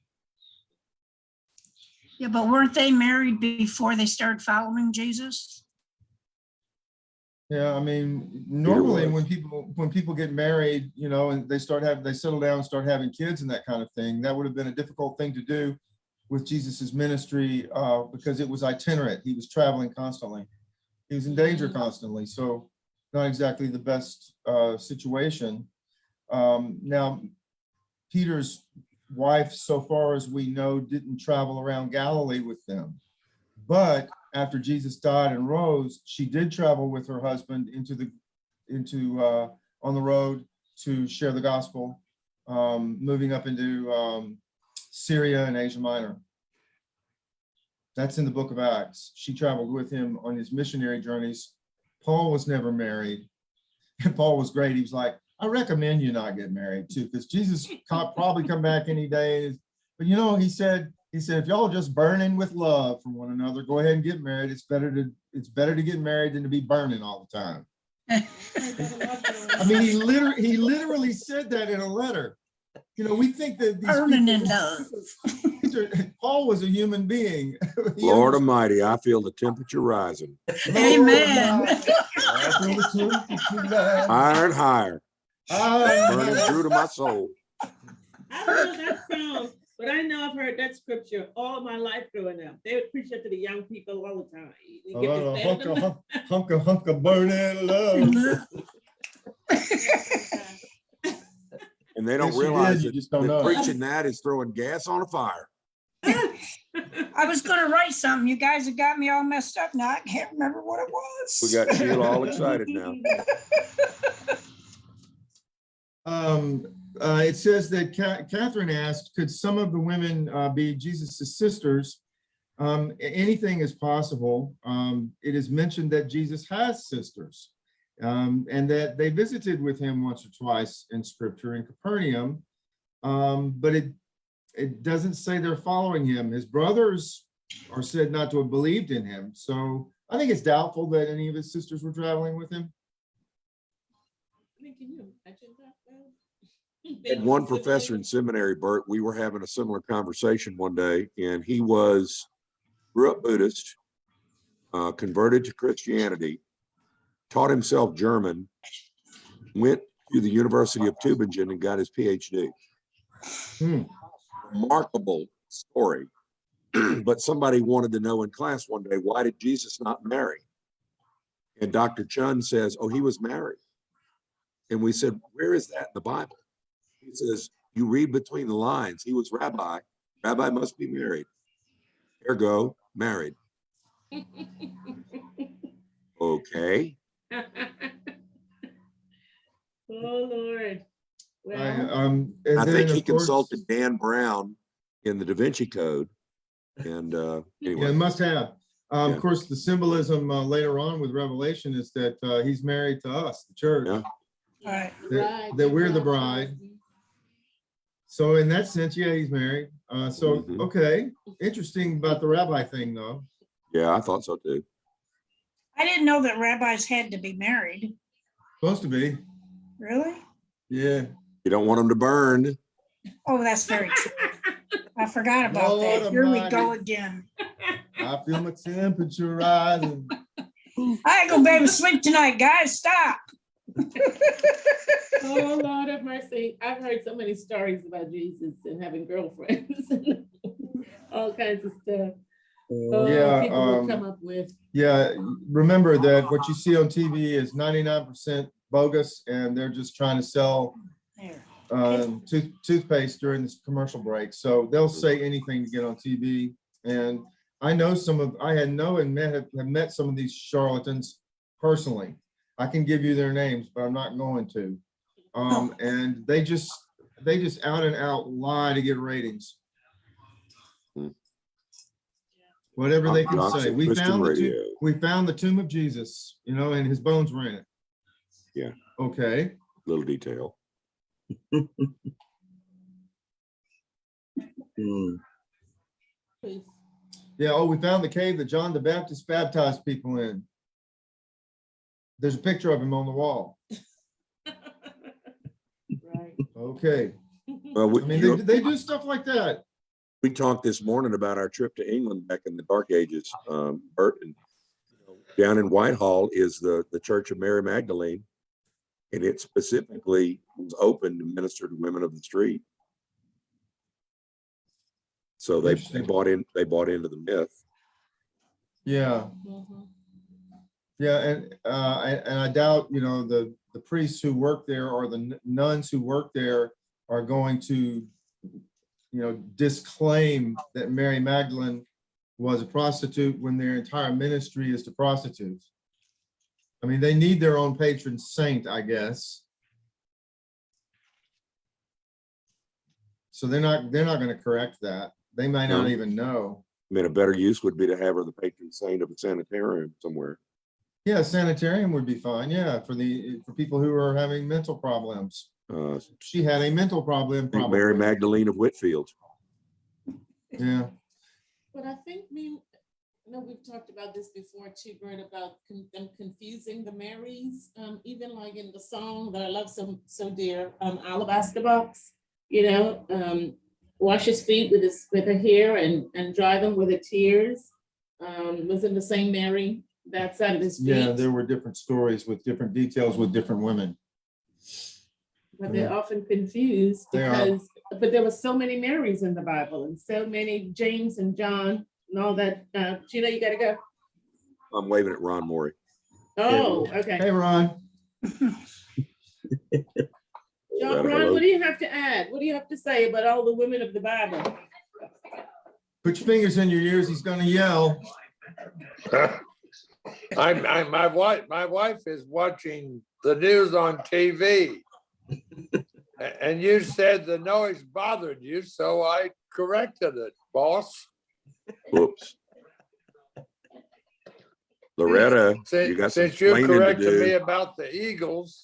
Yeah, but weren't they married before they started following Jesus? Yeah, I mean, normally when people get married, and they settle down and start having kids and that kind of thing, that would have been a difficult thing to do with Jesus's ministry because it was itinerant. He was traveling constantly. He was in danger constantly. So not exactly the best situation. Now, Peter's wife, so far as we know, didn't travel around Galilee with them. But after Jesus died and rose, she did travel with her husband on the road to share the gospel, moving up into Syria and Asia Minor. That's in the book of Acts. She traveled with him on his missionary journeys. Paul was never married. And Paul was great. He was like, I recommend you not get married too, because Jesus probably come back any day. But he said, if y'all just burning with love for one another, go ahead and get married. It's better to get married than to be burning all the time. I mean, he literally said that in a letter. We think that these Burning in love. Paul was a human being. Lord Almighty, I feel the temperature rising. Amen. Higher and higher. Burning through to my soul. I don't know that sounds, but I know I've heard that scripture all my life growing up. They would preach it to the young people all the time. Hunka burning love. And they don't Yes, realize you that, just don't know. preaching that is throwing gas on a fire. I was going to write something. You guys have got me all messed up now. I can't remember what it was. We got Sheila all excited now. It says that Catherine asked, could some of the women be Jesus's sisters? Anything is possible. It is mentioned that Jesus has sisters, and that they visited with him once or twice in scripture in Capernaum, but it doesn't say they're following him. His brothers are said not to have believed in him. So I think it's doubtful that any of his sisters were traveling with him. I mean, can you imagine that? Had one professor in seminary, Bert, we were having a similar conversation one day, and he grew up Buddhist, converted to Christianity, taught himself German, went to the University of Tübingen and got his PhD. Remarkable story. But somebody wanted to know in class one day, why did Jesus not marry? And Dr. Chun says, oh, he was married. And we said, where is that in the Bible? He says, you read between the lines. He was rabbi. Rabbi must be married. Ergo, married. Okay. Oh, Lord. Well, And I then, think he of course, consulted Dan Brown in the Da Vinci Code. And yeah, anyway, must have. Yeah. Of course, the symbolism later on with Revelation is that he's married to us, the church, Yeah. Right. that we're the bride. So in that sense, yeah, he's married. Mhm. Okay, interesting about the rabbi thing, though. Yeah, I thought so too. I didn't know that rabbis had to be married. Supposed to be, Really? yeah. You don't want them to burn. Oh, that's very true. I forgot about Lord that. Here we Almighty. go again. I feel my temperature rising. I ain't gonna be able to sleep tonight, guys. Stop. oh, Lord have mercy. I've heard so many stories about Jesus and having girlfriends. all kinds of stuff. Yeah, People will come up with. Yeah, remember that what you see on TV is 99% bogus, and they're just trying to sell toothpaste during this commercial break. So they'll say anything to get on TV. And I know have met some of these charlatans personally. I can give you their names, but I'm not going to. And they just out and out lie to get ratings. Whatever they can say. We found the tomb of Jesus, and his bones were in it. Yeah. Okay. Little detail. Yeah. Oh, we found the cave that John the Baptist baptized people in. There's a picture of him on the wall. Right. Okay. Well, they do stuff like that. We talked this morning about our trip to England back in the Dark Ages. Bert, and down in Whitehall is the Church of Maria Magdalene, and it specifically was open to minister to women of the street. So they bought into the myth. Yeah. Yeah, and I doubt the priests who work there or the nuns who work there are going to disclaim that Mary Magdalene was a prostitute when their entire ministry is to prostitutes. I mean, they need their own patron saint, I guess. So they're not going to correct that. They might not even know. I mean, a better use would be to have her the patron saint of a sanitarium somewhere. Yeah, sanitarium would be fine. Yeah, for people who are having mental problems. She had a mental problem. Probably. Mary Magdalene of Whitfield. Yeah. But I think we've talked about this before too, Bert, about them confusing the Marys. Even like in the song that I love so dear, Alabaster Box. Wash his feet with her hair and dry them with her tears. Was in the same Mary that side of his feet. Yeah, there were different stories with different details with different women. But they're often confused because, but there were so many Marys in the Bible and so many James and John and all that. Gina, you gotta go. I'm waving at Ron Morey. Oh, okay. Hey, Ron. Ron, what do you have to add? What do you have to say about all the women of the Bible? Put your fingers in your ears. He's going to yell. My wife is watching the news on TV, and you said the noise bothered you, so I corrected it, boss. Whoops. Loretta, Since you corrected me about the Eagles,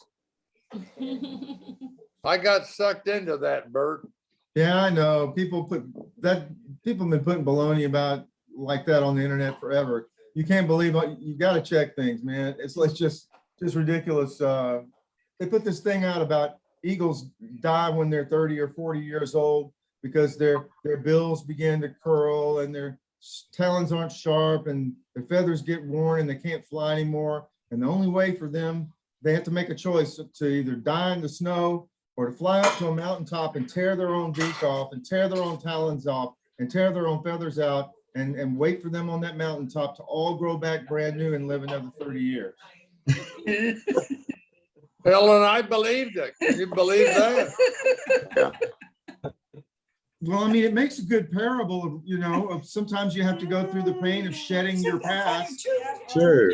I got sucked into that, Bert. Yeah, I know. People have been putting baloney about like that on the internet forever. You can't believe it. You got to check things, man. It's like just ridiculous. They put this thing out about eagles die when they're 30 or 40 years old because their bills begin to curl and their talons aren't sharp and their feathers get worn and they can't fly anymore. And the only way for them, they have to make a choice to either die in the snow or to fly up to a mountaintop and tear their own beak off and tear their own talons off and tear their own feathers out and wait for them on that mountaintop to all grow back brand new and live another 30 years. Helen, I believed it. Can you believe that? Yeah. Well, I mean, it makes a good parable of sometimes you have to go through the pain of shedding your past. Sure.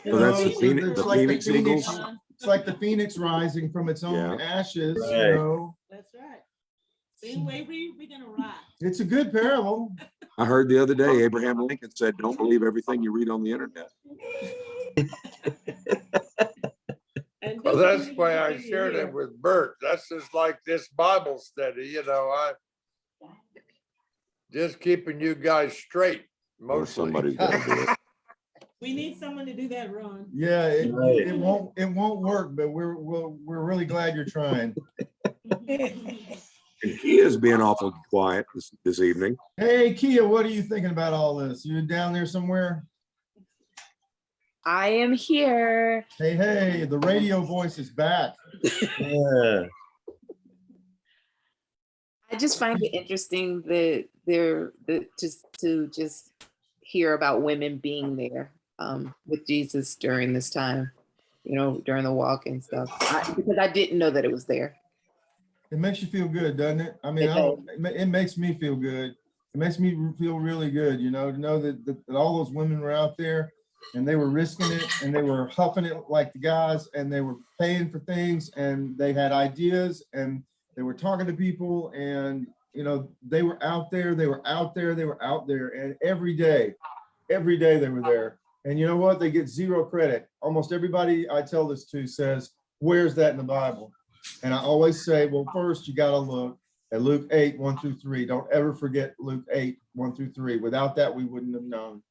So that's the Phoenix, it's the like Phoenix Eagles. It's like the phoenix rising from its own ashes, Right. That's right. Same way we're gonna rise. It's a good parable. I heard the other day, Abraham Lincoln said, "Don't believe everything you read on the internet." Well, that's why I shared it with Bert. That's just like this Bible study, I just keeping you guys straight. Or Mostly. somebody's got to do it. We need someone to do that, Ron. Yeah, it Right. won't work, but we're really glad you're trying. And Kia's being awful quiet this evening. Hey, Kia, what are you thinking about all this? You down there somewhere? I am here. Hey, the radio voice is back. Yeah. I just find it interesting that to just hear about women being there with Jesus during this time, during the walk and stuff. Because I didn't know that it was there. It makes you feel good, doesn't it? I mean, it makes me feel good. It makes me feel really good, to know that all those women were out there and they were risking it and they were huffing it like the guys and they were paying for things and they had ideas and they were talking to people and, they were out there, and every day they were there. And you know what? They get zero credit. Almost everybody I tell this to says, where's that in the Bible? And I always say, well, first you got to look at Luke 8, 1-3. Don't ever forget Luke 8, 1-3. Without that, we wouldn't have known.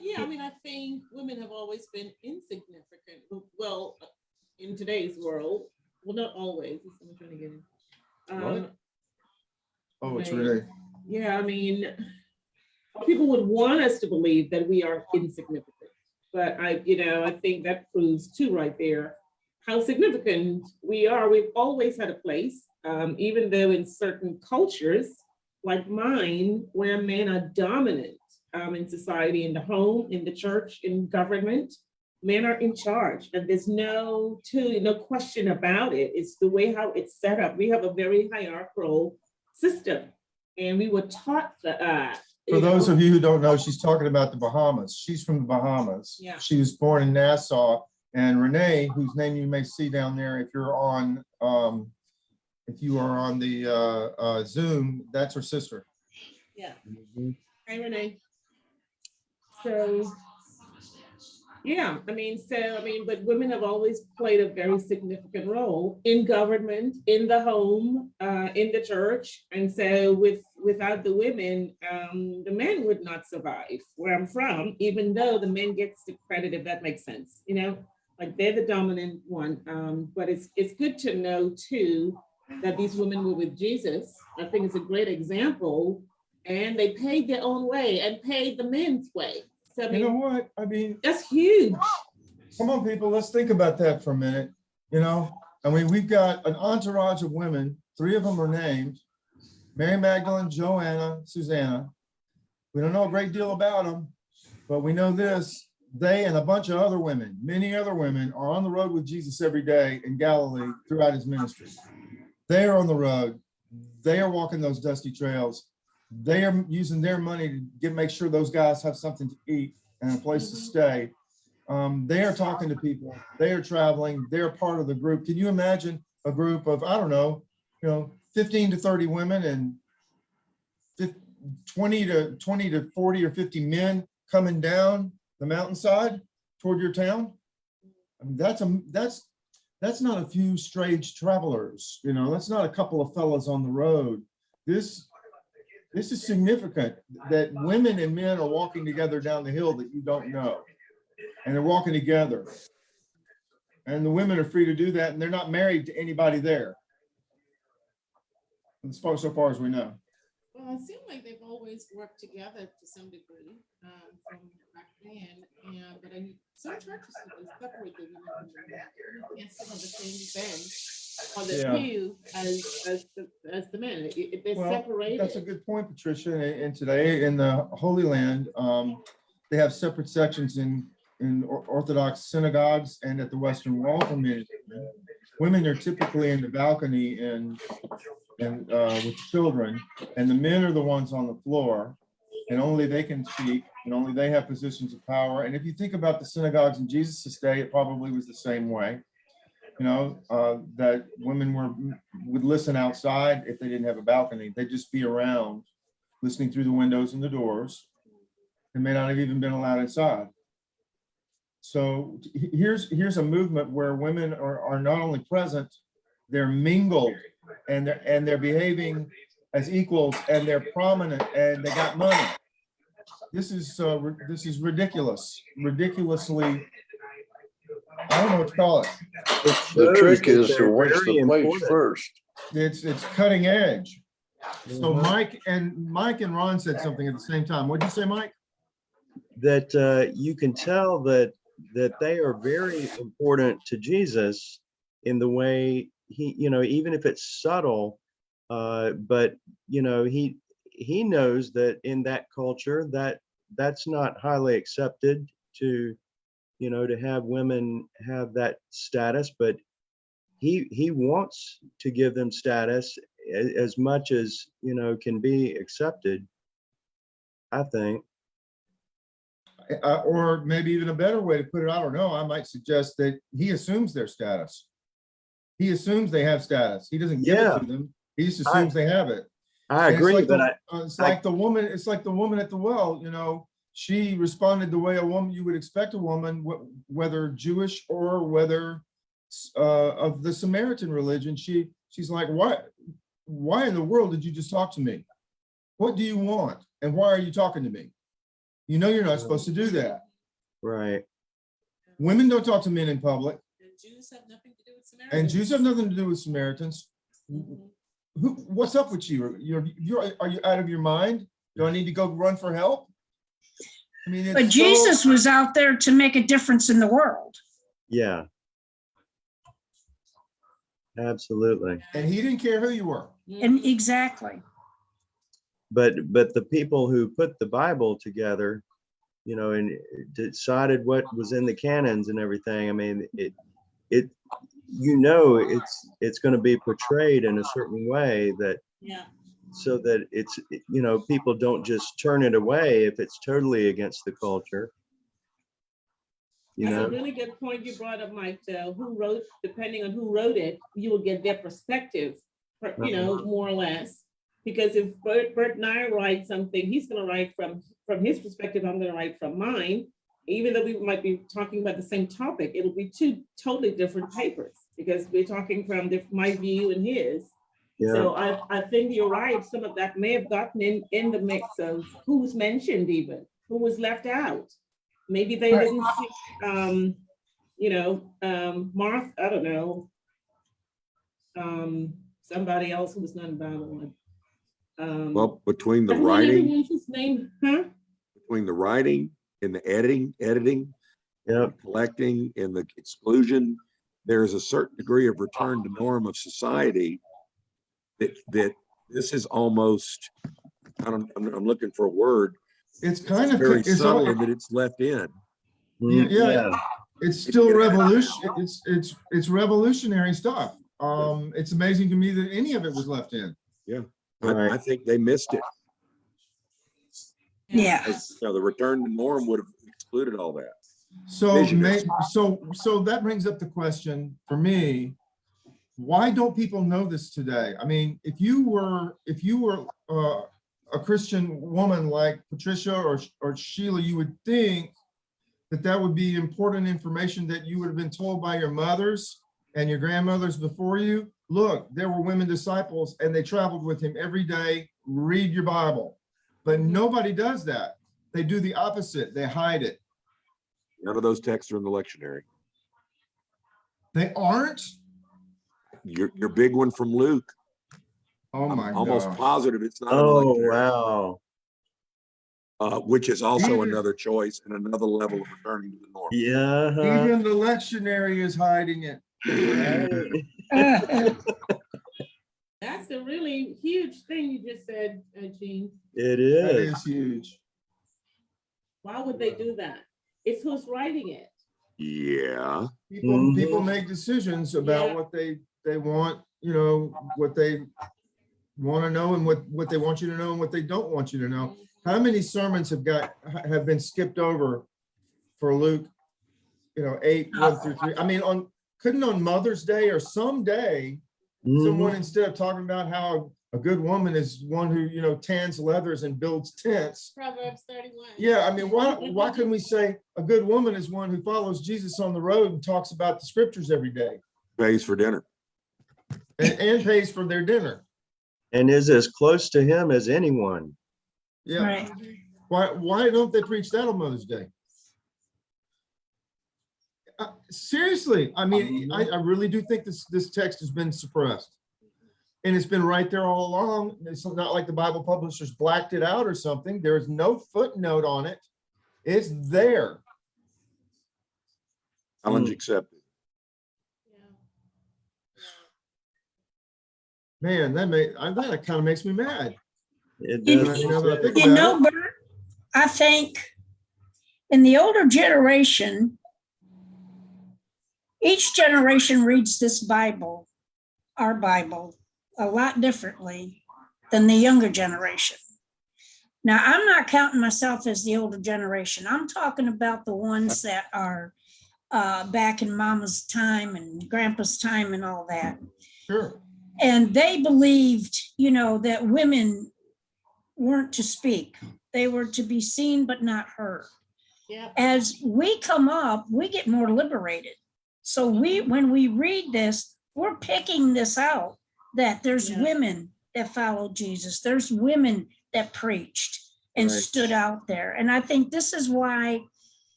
Yeah, I mean, I think women have always been insignificant. Well, in today's world, well, not always. I'm trying to get in. Oh, it's really. Yeah, I mean, people would want us to believe that we are insignificant, but I think that proves too right there how significant we are. We've always had a place, even though in certain cultures like mine, where men are dominant in society, in the home, in the church, in government, men are in charge, and there's no question about it. It's the way how it's set up. We have a very hierarchical system, and we were taught that. For those of you who don't know, she's talking about the Bahamas. She's from the Bahamas. Yeah. She was born in Nassau. And Renee, whose name you may see down there, if you are on the Zoom, that's her sister. Yeah. Hey, Renee. So, yeah, but women have always played a very significant role in government, in the home, in the church. And so without the women, the men would not survive where I'm from, even though the men gets the credit, if that makes sense, like they're the dominant one. But it's good to know too, that these women were with Jesus. I think it's a great example, and they paid their own way and paid the men's way. So, You know what? I mean, that's huge. come on, people, let's think about that for a minute. We've got an entourage of women. 3 of them are named: Maria Magdalene, Joanna, Susanna. We don't know a great deal about them, but we know this: they and a bunch of other women, many other women, are on the road with Jesus every day in Galilee throughout his ministry. They are on the road. They are walking those dusty trails. They are using their money to make sure those guys have something to eat and a place to stay. They are talking to people. They are traveling. They're part of the group. Can you imagine a group of, 15 to 30 women and 20 to 40 or 50 men coming down the mountainside toward your town? I mean, that's not a few strange travelers. That's not a couple of fellas on the road. This is significant that women and men are walking together down the hill that you don't know, and they're walking together, and the women are free to do that, and they're not married to anybody there, so far as we know. Well, it seems like they've always worked together to some degree from back then, but in some churches separate the women from the men. You can't sit on the same bench or the pew as the men. They're separated. That's a good point, Patricia. And today in the Holy Land, they have separate sections in Orthodox synagogues and at the Western Wall community. Women are typically in the balcony and with children, and the men are the ones on the floor, and only they can speak, and only they have positions of power. And if you think about the synagogues in Jesus' day, it probably was the same way. That women would listen outside if they didn't have a balcony. They'd just be around, listening through the windows and the doors. They may not have even been allowed inside. So here's a movement where women are not only present, they're mingled, and they're behaving as equals, and they're prominent, and they got money. This is ridiculously. I don't know what to call it. The trick is to wash the plates first. It's cutting edge. So Mike and Ron said something at the same time. What did you say, Mike? That you can tell that they are very important to Jesus in the way he, even if it's subtle, But, you know, he knows that in that culture that's not highly accepted to, you know, to have women have that status, but he wants to give them status as much as, you know, can be accepted, I think. Or maybe even a better way to put it, I don't know, I might suggest that he assumes their status. He assumes they have status. He doesn't give it to them. He just assumes they have it. I And agree, it's but like it's like the woman at the well, you know, she responded the way a woman, you would expect a woman, whether Jewish or whether of the Samaritan religion. She's like, why in the world did you just talk to me? What do you want? And why are you talking to me? You know, you're not supposed to do that. right. Women don't talk to men in public. And Jews have nothing to do with Samaritans. And Jews have nothing to do with Samaritans. What's up with you? Are you out of your mind? Do I need to go run for help? I mean, it's But Jesus was out there to make a difference in the world. Yeah. Absolutely. and he didn't care who you were. And exactly. But the people who put the Bible together, you know, and decided what was in the canons and everything, I mean, it you know, it's going to be portrayed in a certain way that, Yeah. so that it's, you know, people don't just turn it away if it's totally against the culture. You That's a know, really good point you brought up, Mike. Who wrote, depending on who wrote it, you will get their perspective, you know, more or less. Because if Bert and I write something, he's going to write from his perspective, I'm going to write from mine. Even though we might be talking about the same topic, it'll be two totally different papers because we're talking from my view and his. yeah. So I think you're right. Some of that may have gotten in the mix of who's mentioned, even who was left out. Maybe they didn't see, you know, Martha, I don't know, somebody else who was not involved. Well, between the everyone writing, else's name, huh? between the writing and the editing, Yep. collecting and the exclusion, there's a certain degree of return to norm of society that this is almost, I'm looking for a word. It's kind It's of very it's subtle all, in that it's left in. yeah. It's still revolution. It's revolutionary stuff. It's amazing to me that any of it was left in. Yeah, Right. I think they missed it. Yeah. You know, the return to norm would have excluded all that. So Visionaries. so that brings up the question for me, why don't people know this today? I mean, if you were a Christian woman like Patricia or Sheila, you would think that would be important information that you would have been told by your mothers and your grandmothers before you. Look, there were women disciples and they traveled with him every day. Read your Bible. But nobody does that. They do the opposite. They hide it. None of those texts are in the lectionary. They aren't? Your big one from Luke, Oh my I'm almost God. positive it's not in the Oh, lectionary. wow. Which is also Even- another choice and another level of returning to the norm. Yeah. Even the lectionary is hiding it. Right. That's a really huge thing you just said, Gene. It That is. is huge. Why would they do that? It's who's writing it. Yeah. People make decisions about Yeah. what they want, you know, what they want to know and what they want you to know and what they don't want you to know. How many sermons have been skipped over for Luke, you know, 8:1-3? I mean, couldn't on Mother's Day or some day, someone, instead of talking about how a good woman is one who, you know, tans leathers and builds tents. Proverbs 31. Yeah, I mean, why couldn't we say a good woman is one who follows Jesus on the road and talks about the scriptures every day Pays for dinner. and pays for their dinner? And is as close to him as anyone. Yeah. Right. Why don't they preach that on Mother's Day? Seriously, I mean, I really do think this text has been suppressed. And it's been right there all along. It's not like the Bible publishers blacked it out or something. There's no footnote on it. It's there. Challenge accepted. Man, that kind of makes me mad. It You- does. You know, that I think You about know, it. Bert, I think in the older generation, each generation reads this Bible, our Bible, a lot differently than the younger generation. Now, I'm not counting myself as the older generation. I'm talking about the ones that are back in Mama's time and Grandpa's time and all that. Sure. And they believed, that women weren't to speak. They were to be seen but not heard. Yeah. As we come up, we get more liberated. So when we read this, we're picking this out, that there's Yeah. women that followed Jesus. There's women that preached and Right. stood out there. And I think this is why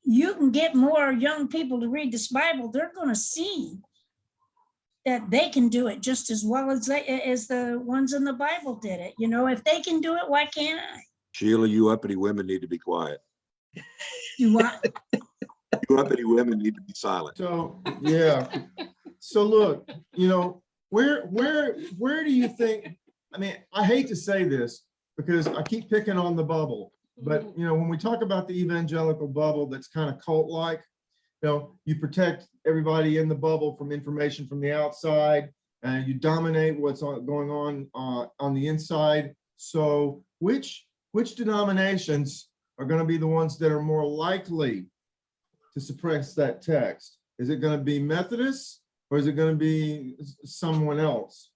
you can get more young people to read this Bible. They're going to see that they can do it just as well as the ones in the Bible did it. If they can do it, why can't I? Sheila, you uppity women need to be quiet. You want? You uppity women need to be silent. So, yeah. So look, where do you think, I mean, I hate to say this because I keep picking on the bubble, but when we talk about the evangelical bubble that's kind of cult-like, you protect everybody in the bubble from information from the outside, and you dominate what's going on the inside. So which denominations are going to be the ones that are more likely to suppress that text? Is it going to be Methodists, or is it going to be someone else?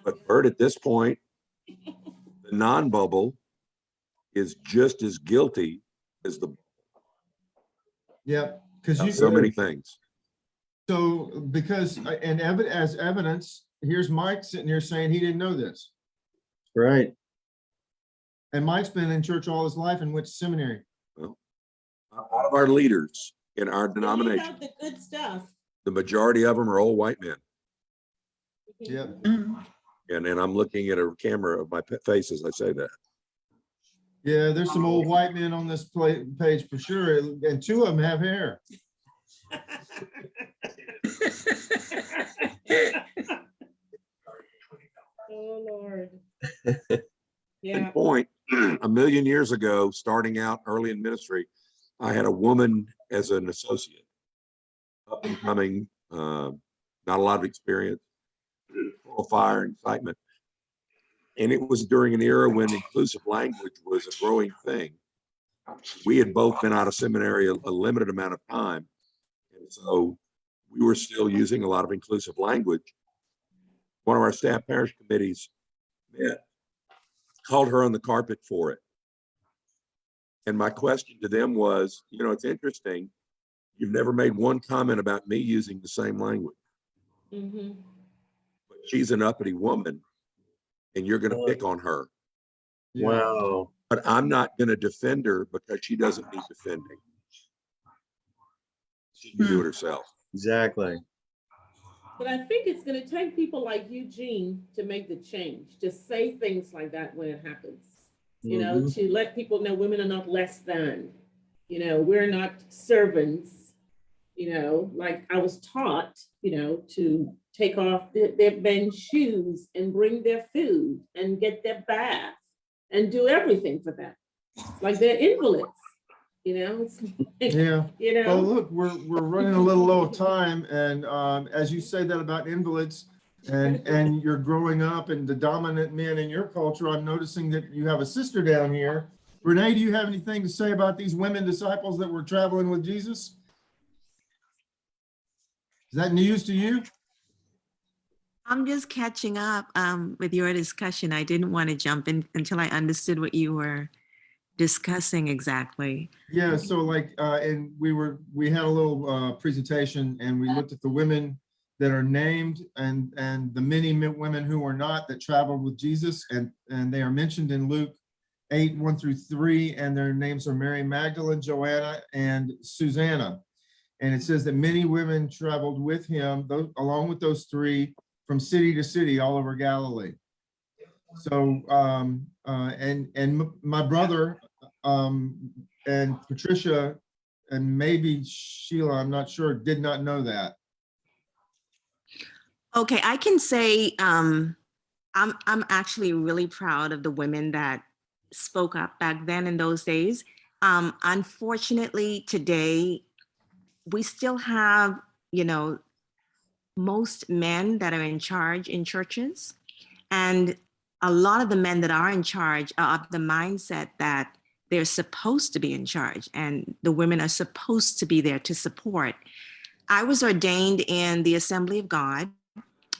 But Bert, at this point, the non-bubble is just as guilty as the Yeah, because so many things. So because as evidence, here's Mike sitting here saying he didn't know this, Right. and Mike's been in church all his life and went to seminary. Well, out of our leaders in our denomination, The good stuff. the majority of them are old white men. Yeah. And I'm looking at a camera of my face as I say that. Yeah, there's some old white men on this page for sure, and two of them have hair. Oh, Lord. Good Yeah. point. A million years ago, starting out early in ministry, I had a woman as an associate, up and coming, not a lot of experience, full of fire and excitement. And it was during an era when inclusive language was a growing thing. We had both been out of seminary a limited amount of time. And so we were still using a lot of inclusive language. One of our staff parish committees met, called her on the carpet for it. And my question to them was, it's interesting. You've never made one comment about me using the same language. Mm-hmm. But she's an uppity woman and you're going to pick on her. Yeah. Wow. But I'm not going to defend her because she doesn't need defending. She can do it herself. Exactly. But I think it's going to take people like Eugene to make the change, to say things like that when it happens. To let people know women are not less than, we're not servants, like I was taught, to take off their men's shoes and bring their food and get their bath and do everything for them. Like they're invalids, It's like, Yeah. Well, look, we're running a little low of time, and as you say that about invalids, and you're growing up and the dominant men in your culture, I'm noticing that you have a sister down here. Renee, do you have anything to say about these women disciples that were traveling with Jesus? Is that news to you? I'm just catching up with your discussion. I didn't want to jump in until I understood what you were discussing exactly. Yeah, so and we had a little presentation, and we looked at the women that are named and the many women who are not, that traveled with Jesus, and they are mentioned in Luke 8:1-3, and their names are Maria Magdalene, Joanna, and Susanna. And it says that many women traveled with him, along with those three, from city to city all over Galilee. So and my brother and Patricia and maybe Sheila, I'm not sure, did not know that. Okay, I can say I'm actually really proud of the women that spoke up back then in those days. Unfortunately, today we still have, you know, most men that are in charge in churches, and a lot of the men that are in charge are of the mindset that they're supposed to be in charge and the women are supposed to be there to support. I was ordained in the Assembly of God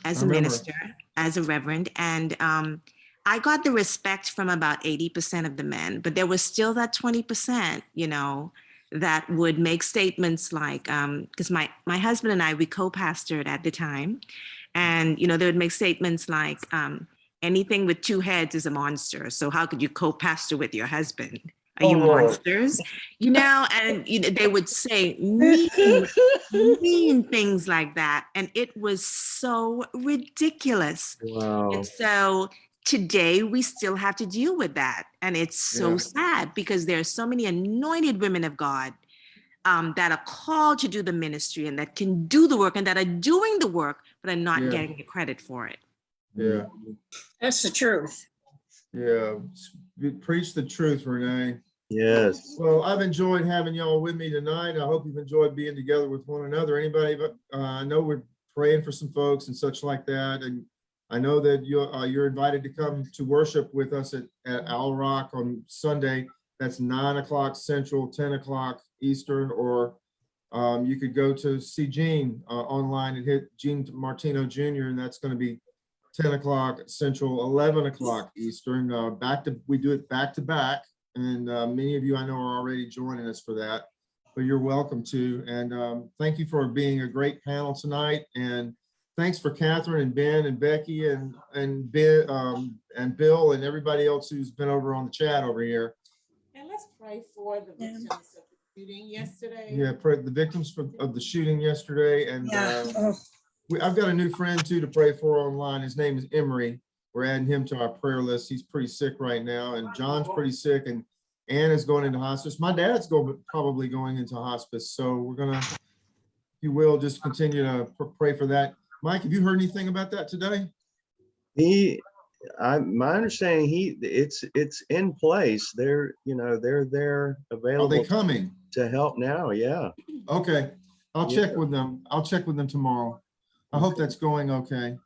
as I a remember. minister, as a reverend, and I got the respect from about 80% of the men, but there was still that 20%, you know, that would make statements like, because my husband and I, we co-pastored at the time, and, you know, they would make statements like, anything with two heads is a monster. So how could you co-pastor with your husband? Are you monsters? You know, and you know, they would say mean things like that. And it was so ridiculous. Wow. And so today we still have to deal with that. And it's so Yeah. sad because there are so many anointed women of God that are called to do the ministry and that can do the work and that are doing the work, but are not Yeah. getting the credit for it. Yeah. That's the truth. Yeah. Preach the truth, Renee. Yes. Well, I've enjoyed having y'all with me tonight. I hope you've enjoyed being together with one another. Anybody, but I know we're praying for some folks and such like that. And I know that you're invited to come to worship with us at Owl Rock on Sunday. That's 9 o'clock Central, 10 o'clock Eastern, or you could go to see Gene online and hit Gene Martino Jr. and that's going to be 10 o'clock Central, 11 o'clock Eastern. We do it back to back. And many of you I know are already joining us for that, but you're welcome to. And thank you for being a great panel tonight. And thanks for Catherine and Ben and Becky and Bill and everybody else who's been over on the chat over here. And let's pray for the victims of the shooting yesterday. Yeah, pray the victims of the shooting yesterday. And Yeah. Oh, I've got a new friend too to pray for online. His name is Emery. We're adding him to our prayer list. He's pretty sick right now, and John's pretty sick, and Ann is going into hospice. My dad's probably going into hospice. So we're gonna, if you will, just continue to pray for that. Mike, have you heard anything about that today? My understanding, it's in place. They're there Are available they coming? to help now. Yeah. Okay, I'll check with them. I'll check with them tomorrow. I hope that's going okay.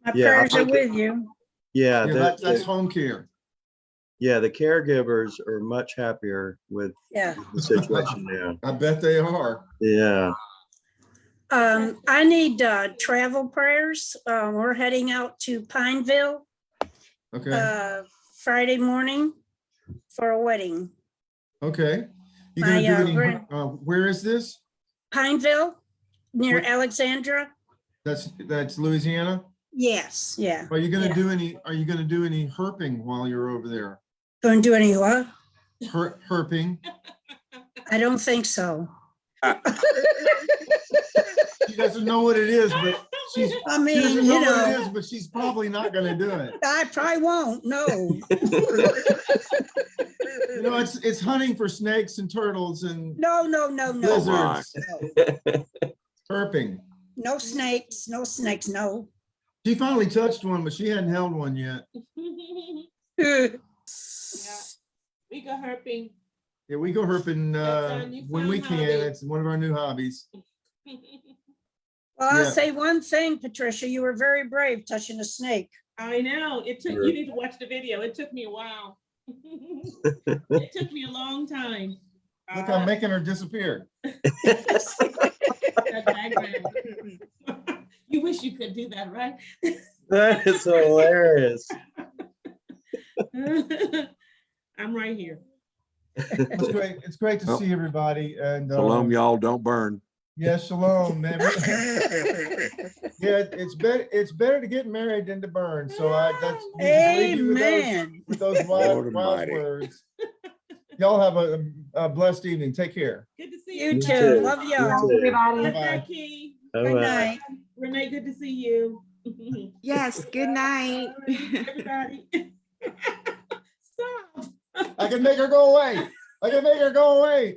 my Yeah, I prayers are think with you. Yeah. Yeah, that's home care. Yeah. The caregivers are much happier with Yeah. the situation now. I bet they are. Yeah. I need travel prayers. We're heading out to Pineville Okay. Friday morning for a wedding. Okay. You gonna do any? Where is this? Pineville, near What- Alexandra. That's Louisiana. Yes, yeah. Are you gonna Yeah. do any? Are you gonna do any herping while you're over there? Going to do any what? Herping. I don't think so. She doesn't know what it is, but she I mean, doesn't you know what it know, is, but she's probably not gonna do it. I probably won't, no. You know, it's hunting for snakes and turtles and No. lizards. Herping. No snakes, no. She finally touched one, but she hadn't held one yet. Yeah, we go herping. Yeah, we go herping That's our when we newfound can. hobby. It's one of our new hobbies. Well, I'll Yeah. say one thing, Patricia, you were very brave touching a snake. I know, you need to watch the video. It took me a while. It took me a long time. Look, I'm making her disappear. That background. You wish you could do that, right? That is hilarious. I'm right here. It's great. It's great to Oh. see everybody. And Shalom, y'all, don't burn. yeah, shalom, man. Yeah, it's better to get married than to burn. So that's we just leave you Amen. with those Lord wise Almighty. words. Y'all have a blessed evening. Take care. Good to see You you. too, too. love You y'all. too. Bye, Bye. Becky. All Good right. night. Renee, good to see you. Yes, good night. Everybody. Stop. I can make her go away. I can make her go away.